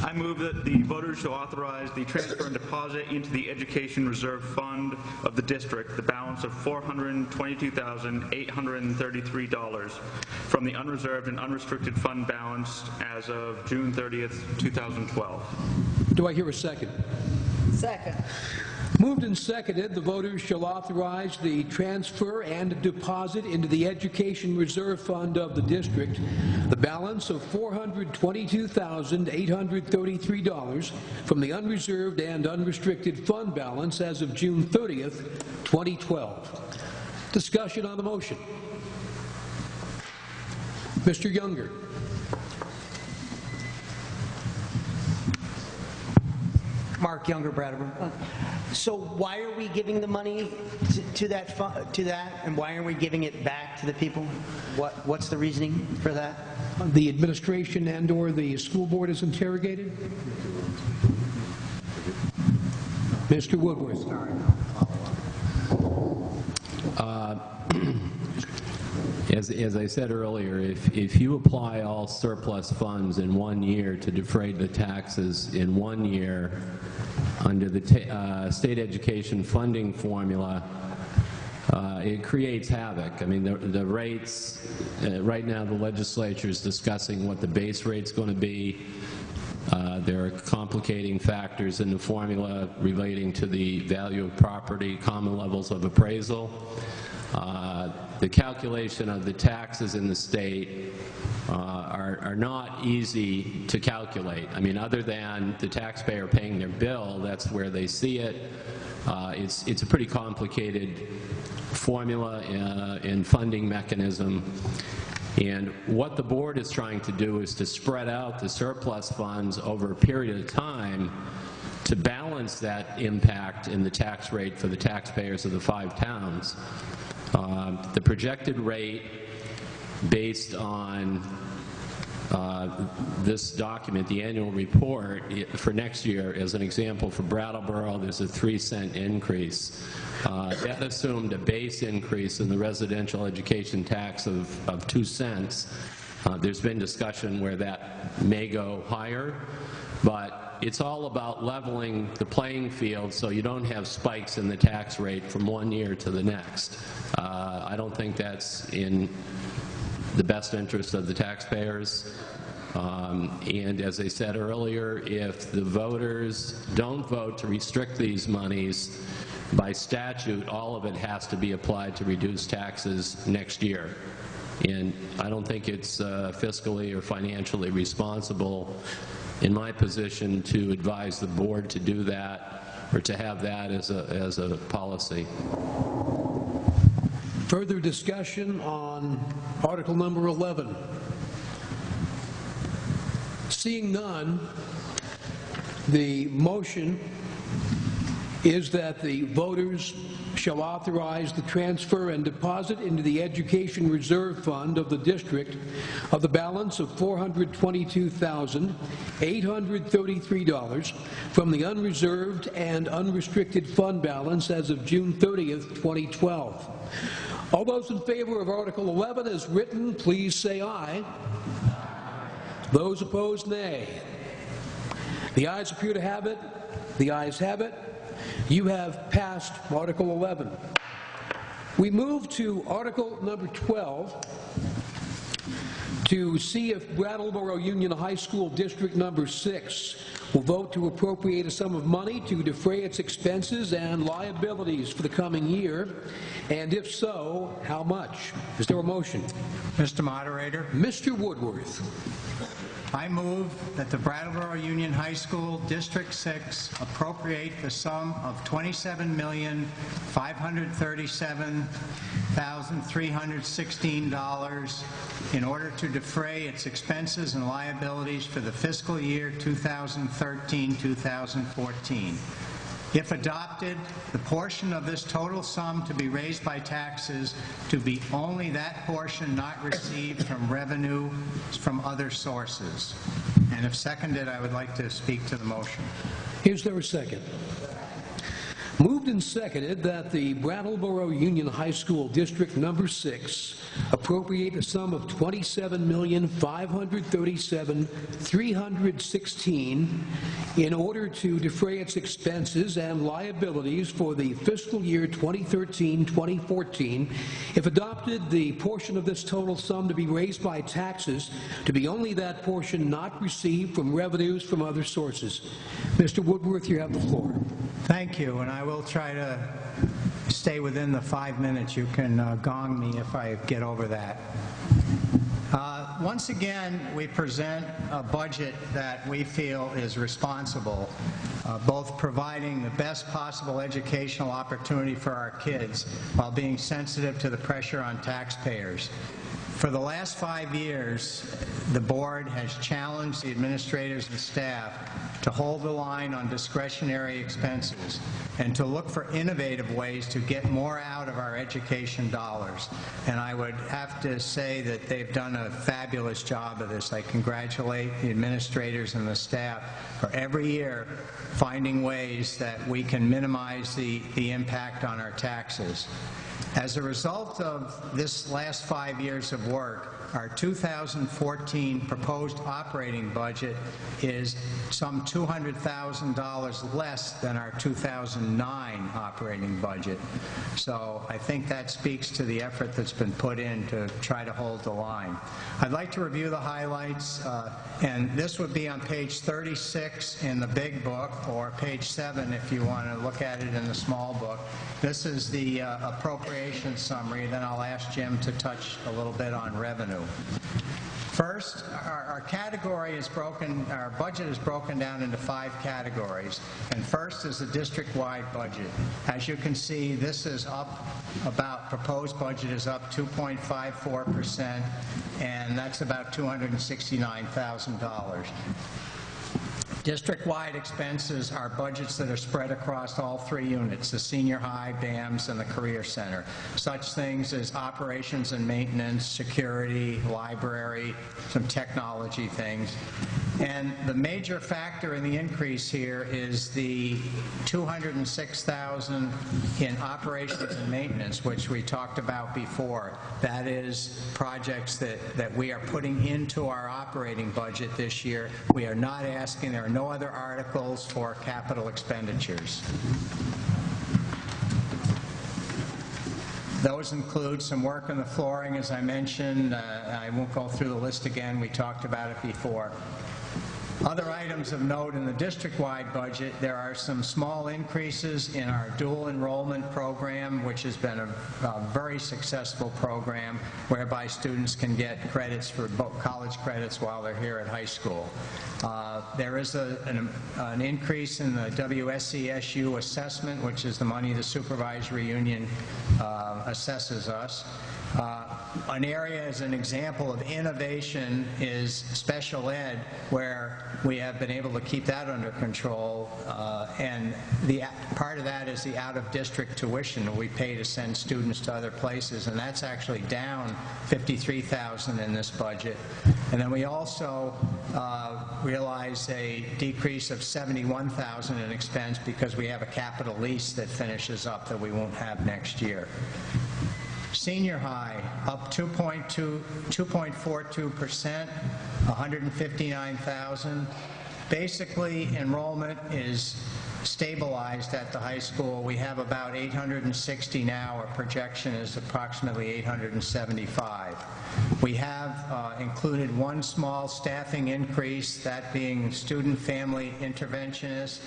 I move that the voters shall authorize the transfer and deposit into the Education Reserve Fund of the district the balance of $422,833 from the unreserved and unrestricted fund balance as of June 30th, 2012. Do I hear a second? Second. Moved and seconded, the voters shall authorize the transfer and deposit into the Education Reserve Fund of the district the balance of $422,833 from the unreserved and unrestricted fund balance as of June 30th, 2012. Discussion on the motion. Mr. Younger. Mark Younger, Brattleboro. So why are we giving the money to that, and why aren't we giving it back to the people? What's the reasoning for that? The administration and/or the school board is interrogated. Mr. Woodworth. As I said earlier, if you apply all surplus funds in 1 year to defray the taxes in 1 year under the state education funding formula, it creates havoc. I mean, the rates, right now the legislature is discussing what the base rate's going to be. There are complicating factors in the formula relating to the value of property, common levels of appraisal. The calculation of the taxes in the state are not easy to calculate. I mean, other than the taxpayer paying their bill, that's where they see it. It's a pretty complicated formula and funding mechanism. And what the board is trying to do is to spread out the surplus funds over a period of time to balance that impact in the tax rate for the taxpayers of the 5 towns. The projected rate based on this document, the annual report, for next year, as an example, for Brattleboro, there's a 3-cent increase. That assumed a base increase in the residential education tax of 2 cents. There's been discussion where that may go higher, but it's all about leveling the playing field so you don't have spikes in the tax rate from one year to the next. I don't think that's in the best interest of the taxpayers. And as I said earlier, if the voters don't vote to restrict these monies, by statute, all of it has to be applied to reduce taxes next year. And I don't think it's fiscally or financially responsible in my position to advise the board to do that or to have that as a policy. Further discussion on Article number 11. Seeing none, the motion is that the voters shall authorize the transfer and deposit into the Education Reserve Fund of the district of the balance of $422,833 from the unreserved and unrestricted fund balance as of June 30th, 2012. All those in favor of Article 11 as written, please say aye. Those opposed, nay. The ayes appear to have it. The ayes have it. You have passed Article 11. We move to Article number 12 to see if Brattleboro Union High School District number 6 will vote to appropriate a sum of money to defray its expenses and liabilities for the coming year, and if so, how much? Is there a motion? Mr. Moderator. Mr. Woodworth. I move that the Brattleboro Union High School District 6 appropriate the sum of $27,537,316 in order to defray its expenses and liabilities for the fiscal year 2013-2014. If adopted, the portion of this total sum to be raised by taxes to be only that portion not received from revenue from other sources. And if seconded, I would like to speak to the motion. Is there a second? Moved and seconded that the Brattleboro Union High School District number 6 appropriate a sum of $27,537,316 in order to defray its expenses and liabilities for the fiscal year 2013-2014. If adopted, the portion of this total sum to be raised by taxes to be only that portion not received from revenues from other sources. Mr. Woodworth, you have the floor. Thank you, and I will try to stay within the 5 minutes. You can gong me if I get over that. Once again, we present a budget that we feel is responsible, both providing the best possible educational opportunity for our kids while being sensitive to the pressure on taxpayers. For the last 5 years, the board has challenged the administrators and staff to hold the line on discretionary expenses and to look for innovative ways to get more out of our education dollars. And I would have to say that they've done a fabulous job of this. I congratulate the administrators and the staff for every year finding ways that we can minimize the impact on our taxes. As a result of this last 5 years of work, our 2014 proposed operating budget is some $200,000 less than our 2009 operating budget. So I think that speaks to the effort that's been put in to try to hold the line. I'd like to review the highlights, and this would be on page 36 in the big book, or page 7 if you want to look at it in the small book. This is the appropriation summary, then I'll ask Jim to touch a little bit on revenue. First, our category is broken, our budget is broken down into 5 categories. And first is the district-wide budget. As you can see, this is up about, proposed budget is up 2.54%, and that's about $269,000. District-wide expenses are budgets that are spread across all 3 units, the senior high, BAMS, and the Career Center. Such things as operations and maintenance, security, library, some technology things. And the major factor in the increase here is the $206,000 in operations and maintenance, which we talked about before. That is projects that we are putting into our operating budget this year. We are not asking, there are no other articles for capital expenditures. Those include some work on the flooring, as I mentioned. I won't go through the list again. We talked about it before. Other items of note in the district-wide budget, there are some small increases in our dual enrollment program, which has been a very successful program whereby students can get credits for college credits while they're here at high school. There is an increase in the WSESU assessment, which is the money the supervisory union assesses us. An area as an example of innovation is special ed, where we have been able to keep that under control, and part of that is the out-of-district tuition we pay to send students to other places, and that's actually down $53,000 in this budget. And then we also realize a decrease of $71,000 in expense because we have a capital lease that finishes up that we won't have next year. Senior high, up 2.42%, $159,000. Basically, enrollment is stabilized at the high school. We have about 860 now. Our projection is approximately 875. We have included one small staffing increase, that being student family interventionist.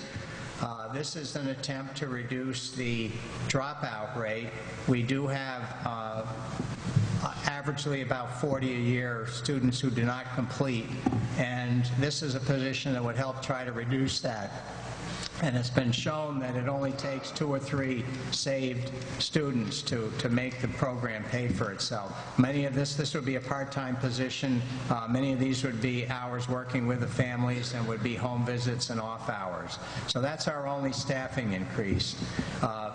This is an attempt to reduce the dropout rate. We do have averagely about 40 a year students who do not complete, and this is a position that would help try to reduce that. And it's been shown that it only takes 2 or 3 saved students to make the program pay for itself. Many of this would be a part-time position. Many of these would be hours working with the families and would be home visits and off hours. So that's our only staffing increase.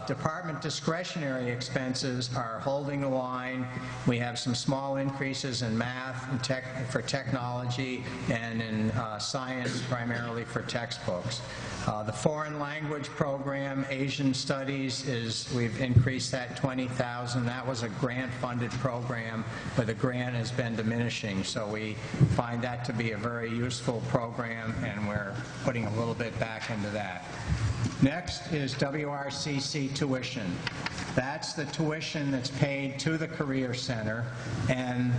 Department discretionary expenses are holding the line. We have some small increases in math and for technology, and in science primarily for textbooks. The foreign language program, Asian Studies, we've increased that $20,000. That was a grant-funded program, but the grant has been diminishing, so we find that to be a very useful program, and we're putting a little bit back into that. Next is WRCC tuition. That's the tuition that's paid to the Career Center, and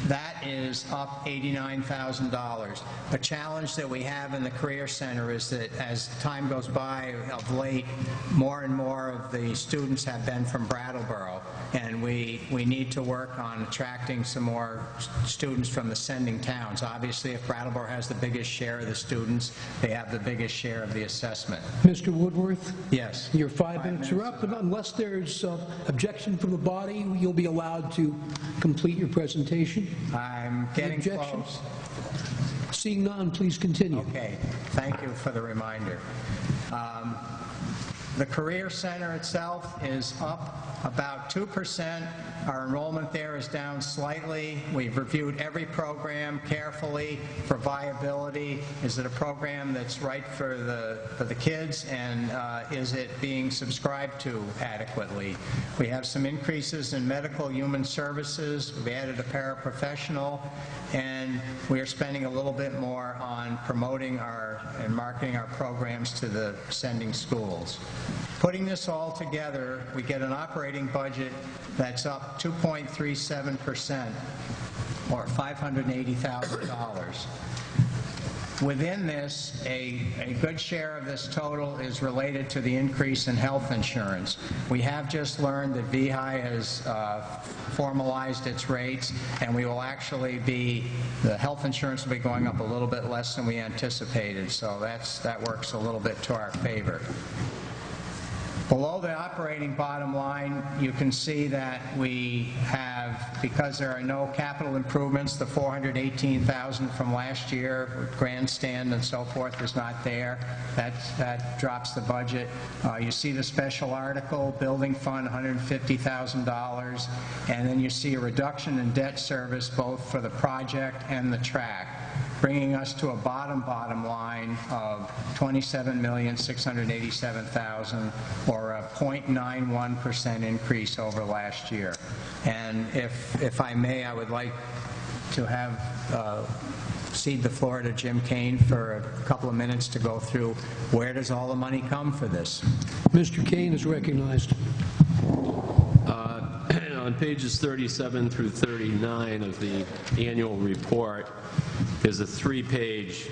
that is up $89,000. The challenge that we have in the Career Center is that as time goes by, of late, more and more of the students have been from Brattleboro, and we need to work on attracting some more students from the sending towns. Obviously, if Brattleboro has the biggest share of the students, they have the biggest share of the assessment. Mr. Woodworth? Yes. Your 5 minutes are up, but unless there's objection from the body, you'll be allowed to complete your presentation. I'm getting close. Seeing none, please continue. Okay. Thank you for the reminder. The Career Center itself is up about 2%. Our enrollment there is down slightly. We've reviewed every program carefully for viability. Is it a program that's right for the kids, and is it being subscribed to adequately? We have some increases in medical human services. We added a paraprofessional, and we are spending a little bit more on promoting and marketing our programs to the sending schools. Putting this all together, we get an operating budget that's up 2.37%, or $580,000. Within this, a good share of this total is related to the increase in health insurance. We have just learned that VHI has formalized its rates, and we will actually the health insurance will be going up a little bit less than we anticipated, so that works a little bit to our favor. Below the operating bottom line, you can see that we have, because there are no capital improvements, the $418,000 from last year, with grandstand and so forth, is not there. That drops the budget. You see the special article, building fund, $150,000, and then you see a reduction in debt service both for the project and the track. bringing us to a bottom line of $27,687,000, or a 0.91% increase over last year. And if I may, I would like to have cede the floor to Jim Kane for a couple of minutes to go through where does all the money come for this. Mr. Kane is recognized. On pages 37 through 39 of the annual report is a 3-page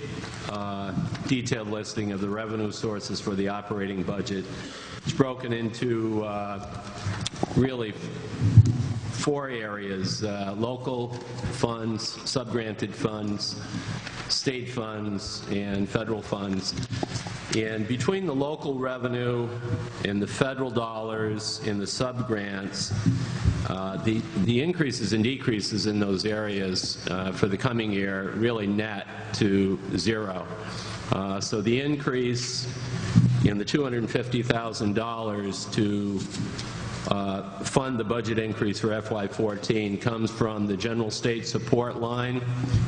detailed listing of the revenue sources for the operating budget. It's broken into really 4 areas: local funds, sub-granted funds, state funds, and federal funds. And between the local revenue and the federal dollars and the sub-grants, the increases and decreases in those areas for the coming year really net to 0. So the increase in the $250,000 to fund the budget increase for FY14 comes from the general state support line,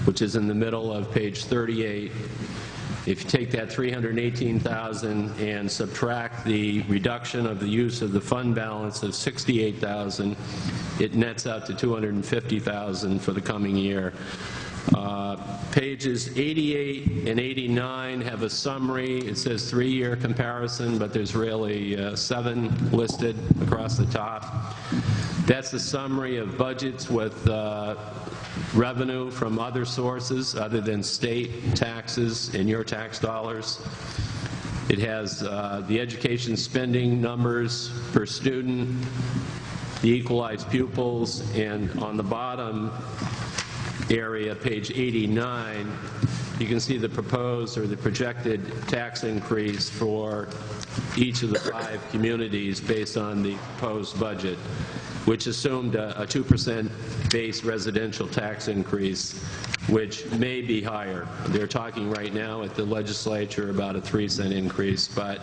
which is in the middle of page 38. If you take that $318,000 and subtract the reduction of the use of the fund balance of $68,000, it nets out to $250,000 for the coming year. Pages 88 and 89 have a summary. It says 3-year comparison, but there's really 7 listed across the top. That's a summary of budgets with revenue from other sources other than state taxes and your tax dollars. It has the education spending numbers per student, the equalized pupils, and on the bottom area, page 89, you can see the proposed or the projected tax increase for each of the 5 communities based on the proposed budget, which assumed a 2% base residential tax increase, which may be higher. They're talking right now at the legislature about a 3-cent increase, but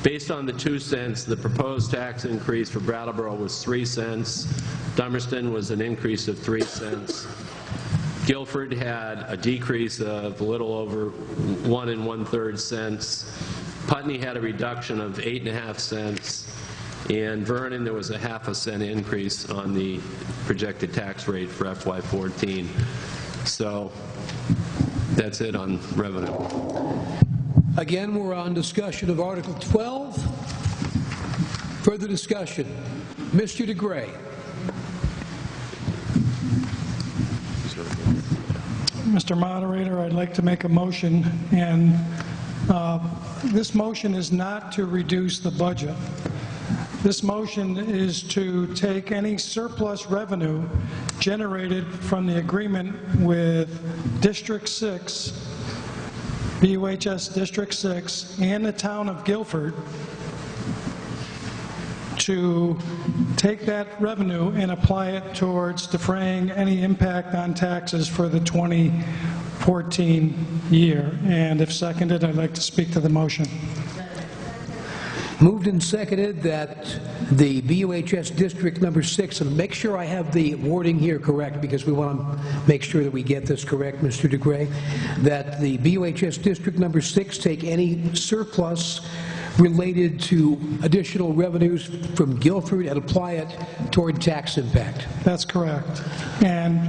based on the 2 cents, the proposed tax increase for Brattleboro was 3 cents. Dummerston was an increase of 3 cents. Guilford had a decrease of a little over 1 1/3 cents. Putney had a reduction of 8.5 cents. And Vernon, there was a 0.5 cent increase on the projected tax rate for FY14. So that's it on revenue. Again, we're on discussion of Article 12. Further discussion. Mr. DeGray. Mr. Moderator, I'd like to make a motion, and this motion is not to reduce the budget. This motion is to take any surplus revenue generated from the agreement with District 6, BUHS District 6, and the town of Guilford, to take that revenue and apply it towards defraying any impact on taxes for the 2014 year. And if seconded, I'd like to speak to the motion. Moved and seconded that the BUHS District Number 6, and make sure I have the wording here correct because we want to make sure that we get this correct, Mr. DeGray, that the BUHS District Number 6 take any surplus related to additional revenues from Guilford and apply it toward tax impact. That's correct. And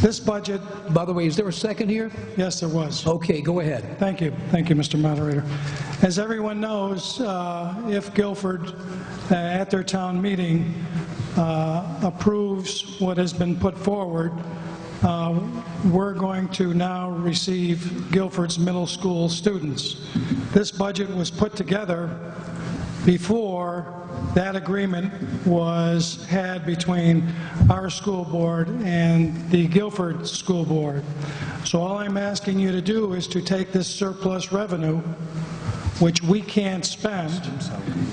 this budget... By the way, is there a second here? Yes, there was. Okay, go ahead. Thank you. Thank you, Mr. Moderator. As everyone knows, if Guilford, at their town meeting, approves what has been put forward, we're going to now receive Guilford's middle school students. This budget was put together before that agreement was had between our school board and the Guilford School Board. So all I'm asking you to do is to take this surplus revenue, which we can't spend,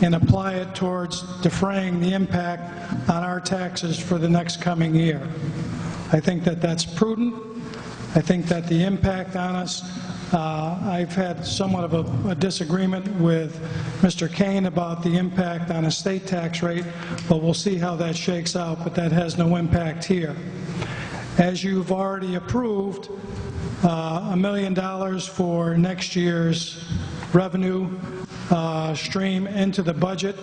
and apply it towards defraying the impact on our taxes for the next coming year. I think that that's prudent. I think that the impact on us, I've had somewhat of a disagreement with Mr. Kane about the impact on a state tax rate, but we'll see how that shakes out, but that has no impact here. As you've already approved, $1 million for next year's revenue stream into the budget.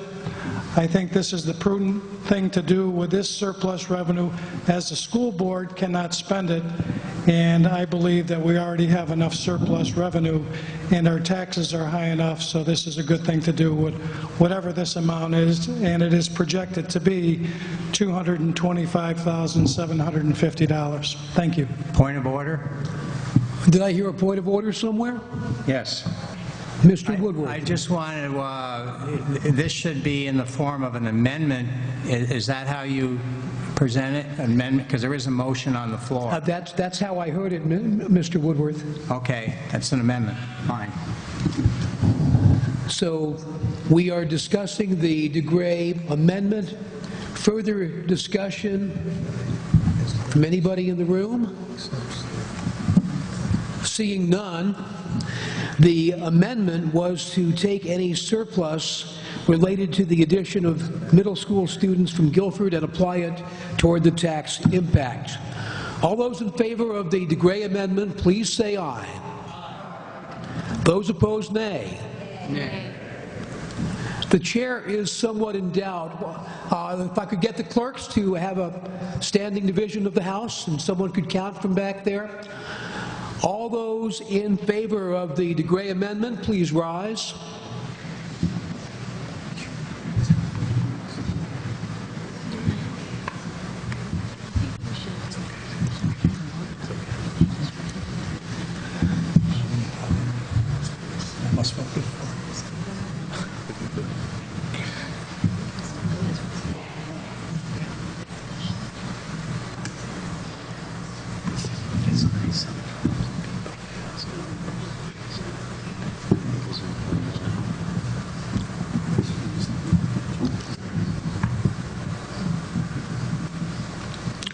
I think this is the prudent thing to do with this surplus revenue, as the school board cannot spend it, and I believe that we already have enough surplus revenue and our taxes are high enough, so this is a good thing to do with whatever this amount is, and it is projected to be $225,750. Thank you. Point of order? Did I hear a point of order somewhere? Yes. Mr. Woodward. I just wanted to, this should be in the form of an amendment. Is that how you present it? Amendment, because there is a motion on the floor. That's how I heard it, Mr. Woodworth. Okay, that's an amendment. Fine. So we are discussing the DeGray amendment. Further discussion from anybody in the room? Seeing none, the amendment was to take any surplus related to the addition of middle school students from Guilford and apply it toward the tax impact. All those in favor of the DeGray amendment, please say aye. Those opposed, nay. Nay. The chair is somewhat in doubt. If I could get the clerks to have a standing division of the House and someone could count from back there. All those in favor of the DeGray amendment, please rise.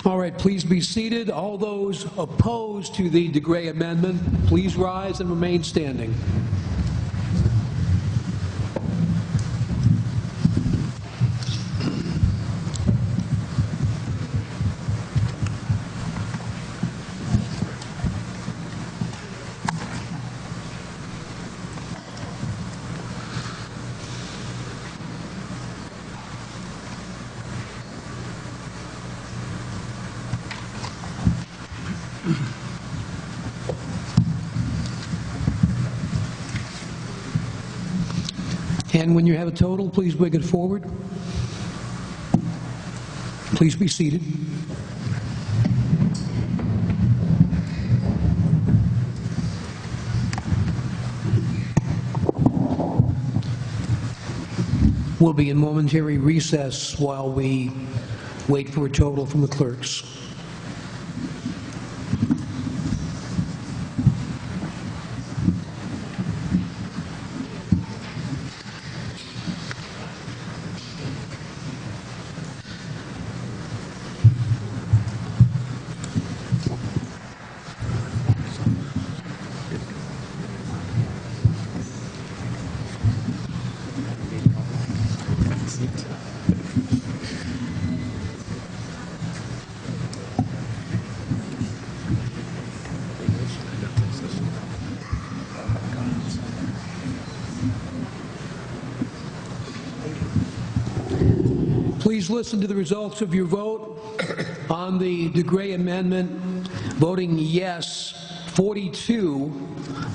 All right, please be seated. All those opposed to the DeGray amendment, please rise and remain standing. And when you have a total, please bring it forward. Please be seated. We'll be in momentary recess while we wait for a total from the clerks. Please listen to the results of your vote on the DeGray amendment. Voting yes, 42.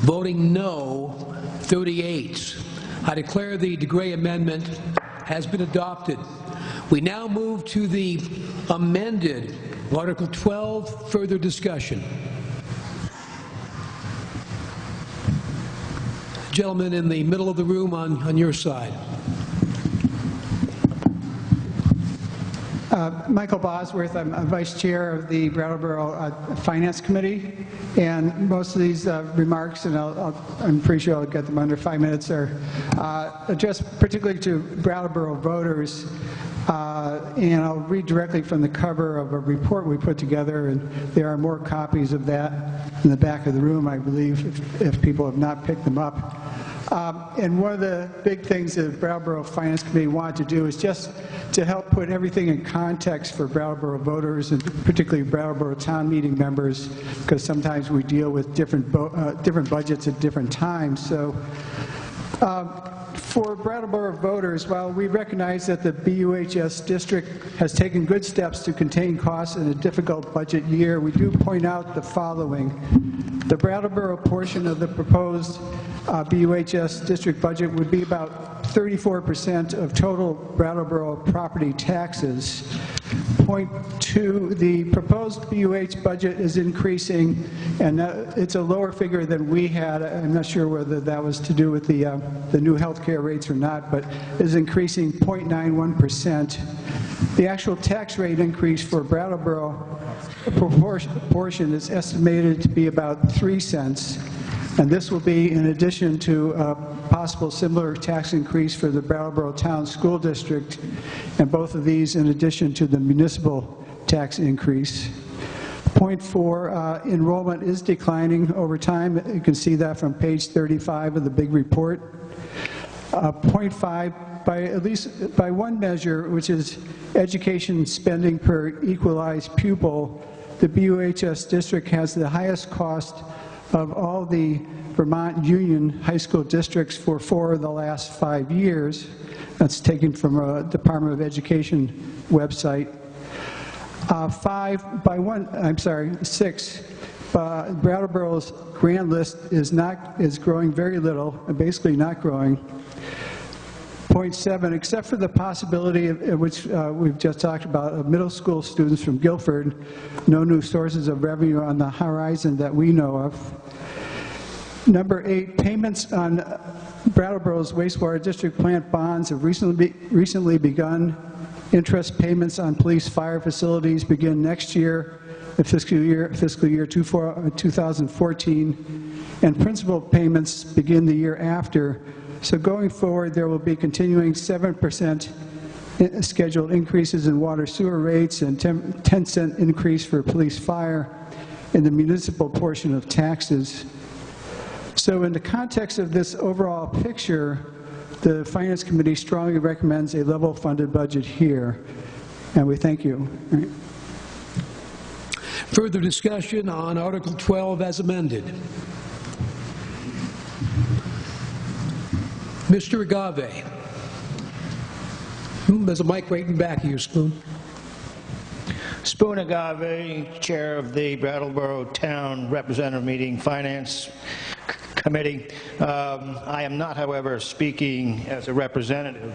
Voting no, 38. I declare the DeGray amendment has been adopted. We now move to the amended Article 12, further discussion. Gentleman in the middle of the room on your side. Michael Bosworth, I'm Vice Chair of the Brattleboro Finance Committee, and most of these remarks, and I'm pretty sure I'll get them under 5 minutes, are addressed particularly to Brattleboro voters, and I'll read directly from the cover of a report we put together, and there are more copies of that in the back of the room, I believe, if people have not picked them up. And one of the big things that the Brattleboro Finance Committee wanted to do is just to help put everything in context for Brattleboro voters, and particularly Brattleboro town meeting members, because sometimes we deal with different budgets at different times. So for Brattleboro voters, while we recognize that the BUHS district has taken good steps to contain costs in a difficult budget year, we do point out the following. The Brattleboro portion of the proposed BUHS district budget would be about 34% of total Brattleboro property taxes. Point two, the proposed BUH budget is increasing, and it's a lower figure than we had. I'm not sure whether that was to do with the new health care rates or not, but is increasing 0.91%. The actual tax rate increase for Brattleboro portion is estimated to be about 3 cents, and this will be in addition to a possible similar tax increase for the Brattleboro Town School District, and both of these in addition to the municipal tax increase. Point four, enrollment is declining over time. You can see that from page 35 of the big report. Point five, at least by one measure, which is education spending per equalized pupil, the BUHS district has the highest cost of all the Vermont Union high school districts for 4 of the last 5 years. That's taken from a Department of Education website. 6, Brattleboro's grand list is growing very little, basically not growing. Point 7, except for the possibility of which we've just talked about, of middle school students from Guilford, no new sources of revenue on the horizon that we know of. Number 8, payments on Brattleboro's wastewater district plant bonds have recently begun. Interest payments on police fire facilities begin next year, the fiscal year 2014, and principal payments begin the year after. So going forward, there will be continuing 7% scheduled increases in water sewer rates and 10-cent increase for police fire in the municipal portion of taxes. So in the context of this overall picture, the Finance Committee strongly recommends a level-funded budget here, and we thank you. Right. Further discussion on Article 12 as amended. Mr. Agave. There's a mic right in back of you, Spoon. Spoon Agave, Chair of the Brattleboro Town Representative Meeting Finance Committee. I am not, however, speaking as a representative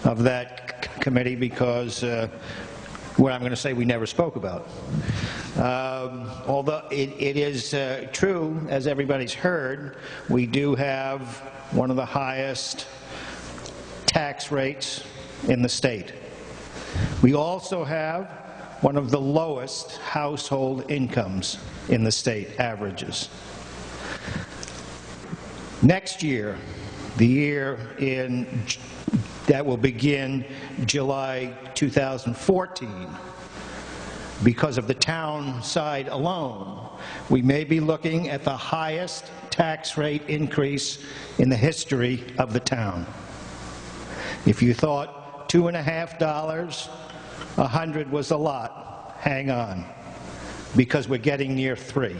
of that committee because what I'm going to say we never spoke about. Although it is true, as everybody's heard, we do have one of the highest tax rates in the state. We also have one of the lowest household incomes in the state, averages. Next year, the year that will begin July 2014, because of the town side alone, we may be looking at the highest tax rate increase in the history of the town. If you thought $2.50, 100 was a lot, hang on, because we're getting near 3.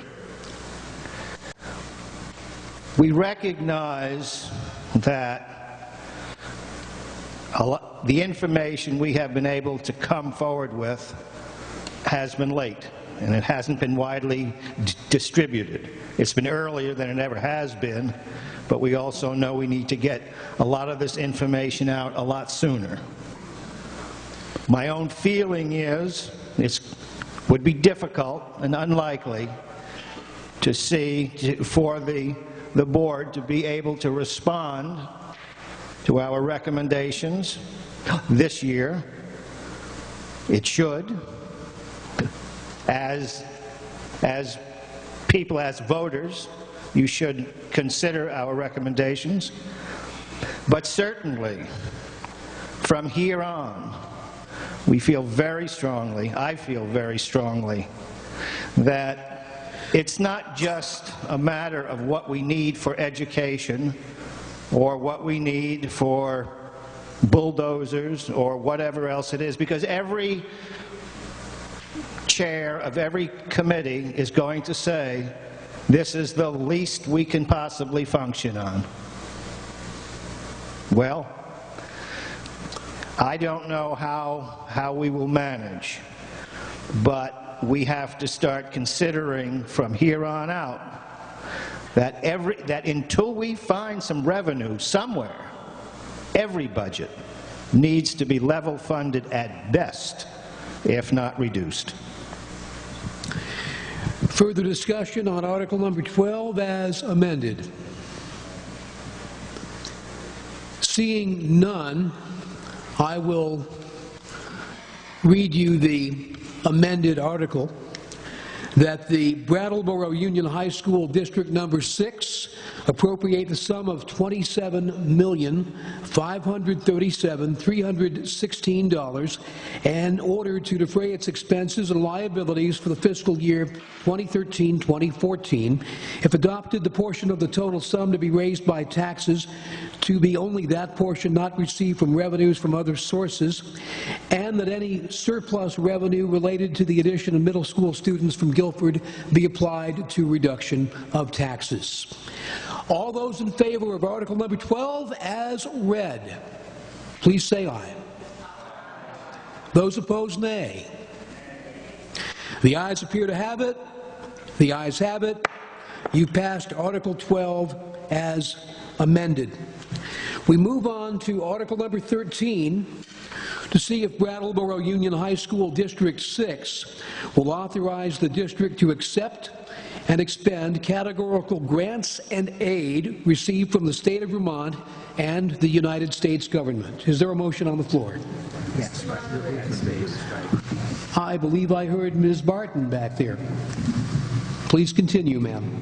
We recognize that the information we have been able to come forward with has been late, and it hasn't been widely distributed. It's been earlier than it ever has been, but we also know we need to get a lot of this information out a lot sooner. My own feeling is it would be difficult and unlikely to for the board to be able to respond to our recommendations this year. It should. As people, as voters, you should consider our recommendations. But certainly, from here on, we feel very strongly, I feel very strongly, that it's not just a matter of what we need for education or what we need for bulldozers or whatever else it is, because every chair of every committee is going to say, this is the least we can possibly function on. Well, I don't know how we will manage, but we have to start considering from here on out that until we find some revenue somewhere, every budget needs to be level funded at best, if not reduced. Further discussion on Article number 12 as amended. Seeing none, I will read you the amended article that the Brattleboro Union High School District Number 6 appropriate the sum of $27,537,316 and order to defray its expenses and liabilities for the fiscal year 2013-2014. If adopted, the portion of the total sum to be raised by taxes to be only that portion not received from revenues from other sources, and that any surplus revenue related to the addition of middle school students from Guilford be applied to reduction of taxes. All those in favor of Article number 12 as read, please say aye. Those opposed, nay. The ayes appear to have it. The ayes have it. You've passed Article 12 as amended. We move on to Article number 13 to see if Brattleboro Union High School District 6 will authorize the district to accept and expend categorical grants and aid received from the state of Vermont and the United States government. Is there a motion on the floor? Yes. I believe I heard Ms. Barton back there. Please continue, ma'am.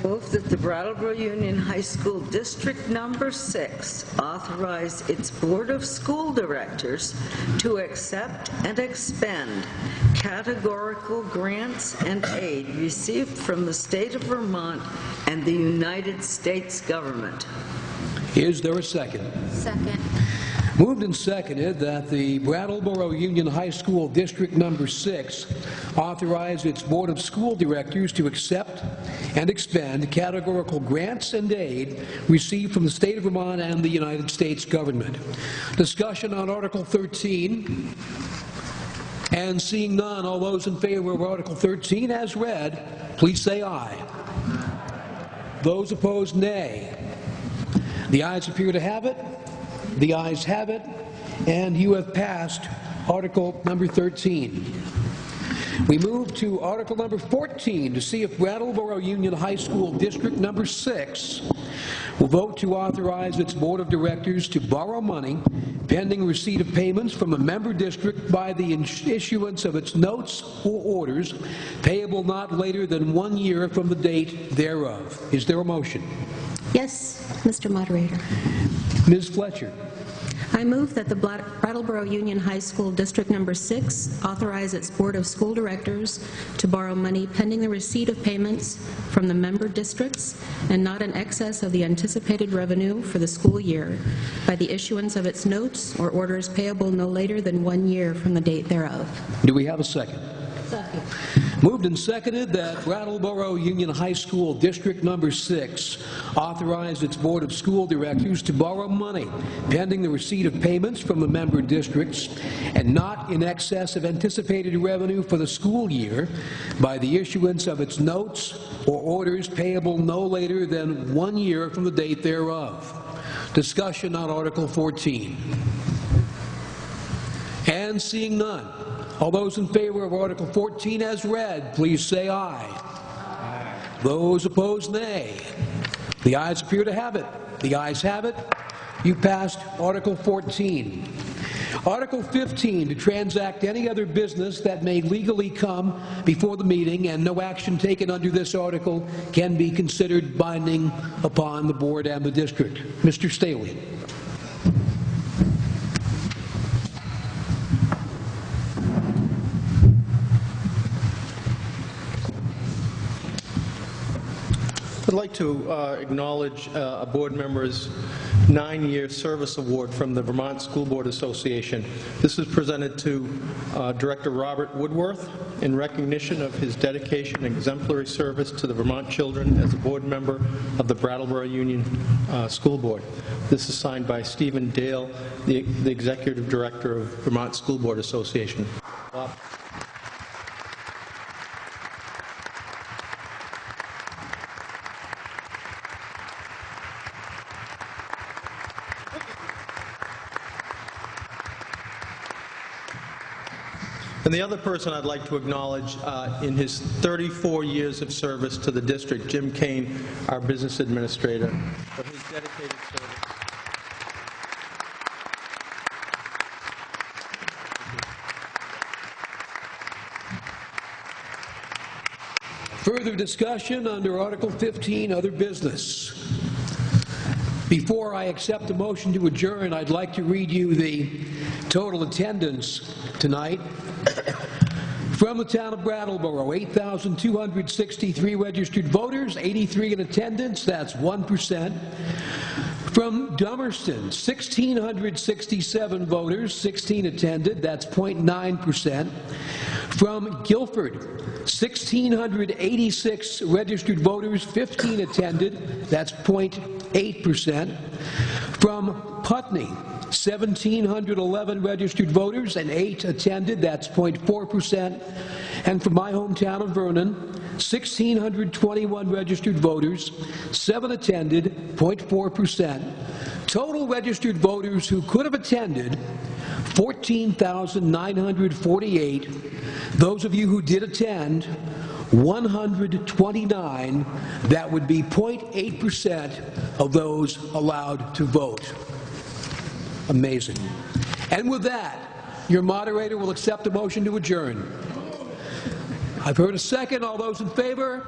Move that the Brattleboro Union High School District Number 6 authorize its Board of School Directors to accept and expend categorical grants and aid received from the state of Vermont and the United States government. Is there a second? Second. Moved and seconded that the Brattleboro Union High School District Number 6 authorize its Board of School Directors to accept and expend categorical grants and aid received from the state of Vermont and the United States government. Discussion on Article 13. And seeing none, all those in favor of Article 13 as read, please say aye. Those opposed, nay. The ayes appear to have it. The ayes have it, and you have passed Article number 13. We move to Article number 14 to see if Brattleboro Union High School District Number 6 will vote to authorize its Board of Directors to borrow money pending receipt of payments from a member district by the issuance of its notes or orders payable not later than 1 year from the date thereof. Is there a motion? Yes, Mr. Moderator. Ms. Fletcher. I move that the Brattleboro Union High School District Number 6 authorize its Board of School Directors to borrow money pending the receipt of payments from the member districts and not in excess of the anticipated revenue for the school year by the issuance of its notes or orders payable no later than 1 year from the date thereof. Do we have a second? Second. Moved and seconded that Brattleboro Union High School District Number 6 authorize its Board of School Directors to borrow money pending the receipt of payments from the member districts and not in excess of anticipated revenue for the school year by the issuance of its notes or orders payable no later than 1 year from the date thereof. Discussion on Article 14. And seeing none, all those in favor of Article 14 as read, please say aye. Aye. Those opposed, nay. The ayes appear to have it. The ayes have it. You passed Article 14. Article 15, to transact any other business that may legally come before the meeting, and no action taken under this article can be considered binding upon the board and the district. Mr. Staley. I'd like to acknowledge a board member's 9-year service award from the Vermont School Board Association. This is presented to Director Robert Woodworth in recognition of his dedication and exemplary service to the Vermont children as a board member of the Brattleboro Union School Board. This is signed by Stephen Dale, the Executive Director of Vermont School Board Association. Bob. And the other person I'd like to acknowledge in his 34 years of service to the district, Jim Kane, our business administrator, for his dedicated service. Further discussion under Article 15, other business. Before I accept the motion to adjourn, I'd like to read you the total attendance tonight. From the town of Brattleboro, 8,263 registered voters, 83 in attendance, that's 1%. From Dummerston, 1,667 voters, 16 attended, that's 0.9%. From Guilford, 1,686 registered voters, 15 attended, that's 0.8%. From Putney, 1,711 registered voters and 8 attended, that's 0.4%. And from my hometown of Vernon, 1,621 registered voters, 7 attended, 0.4%. Total registered voters who could have attended, 14,948. Those of you who did attend, 129. That would be 0.8% of those allowed to vote. Amazing. And with that, your moderator will accept a motion to adjourn. I've heard a second. All those in favor?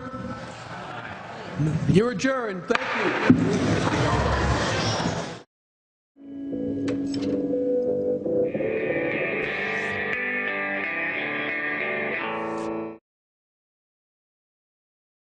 You're adjourned. Thank you.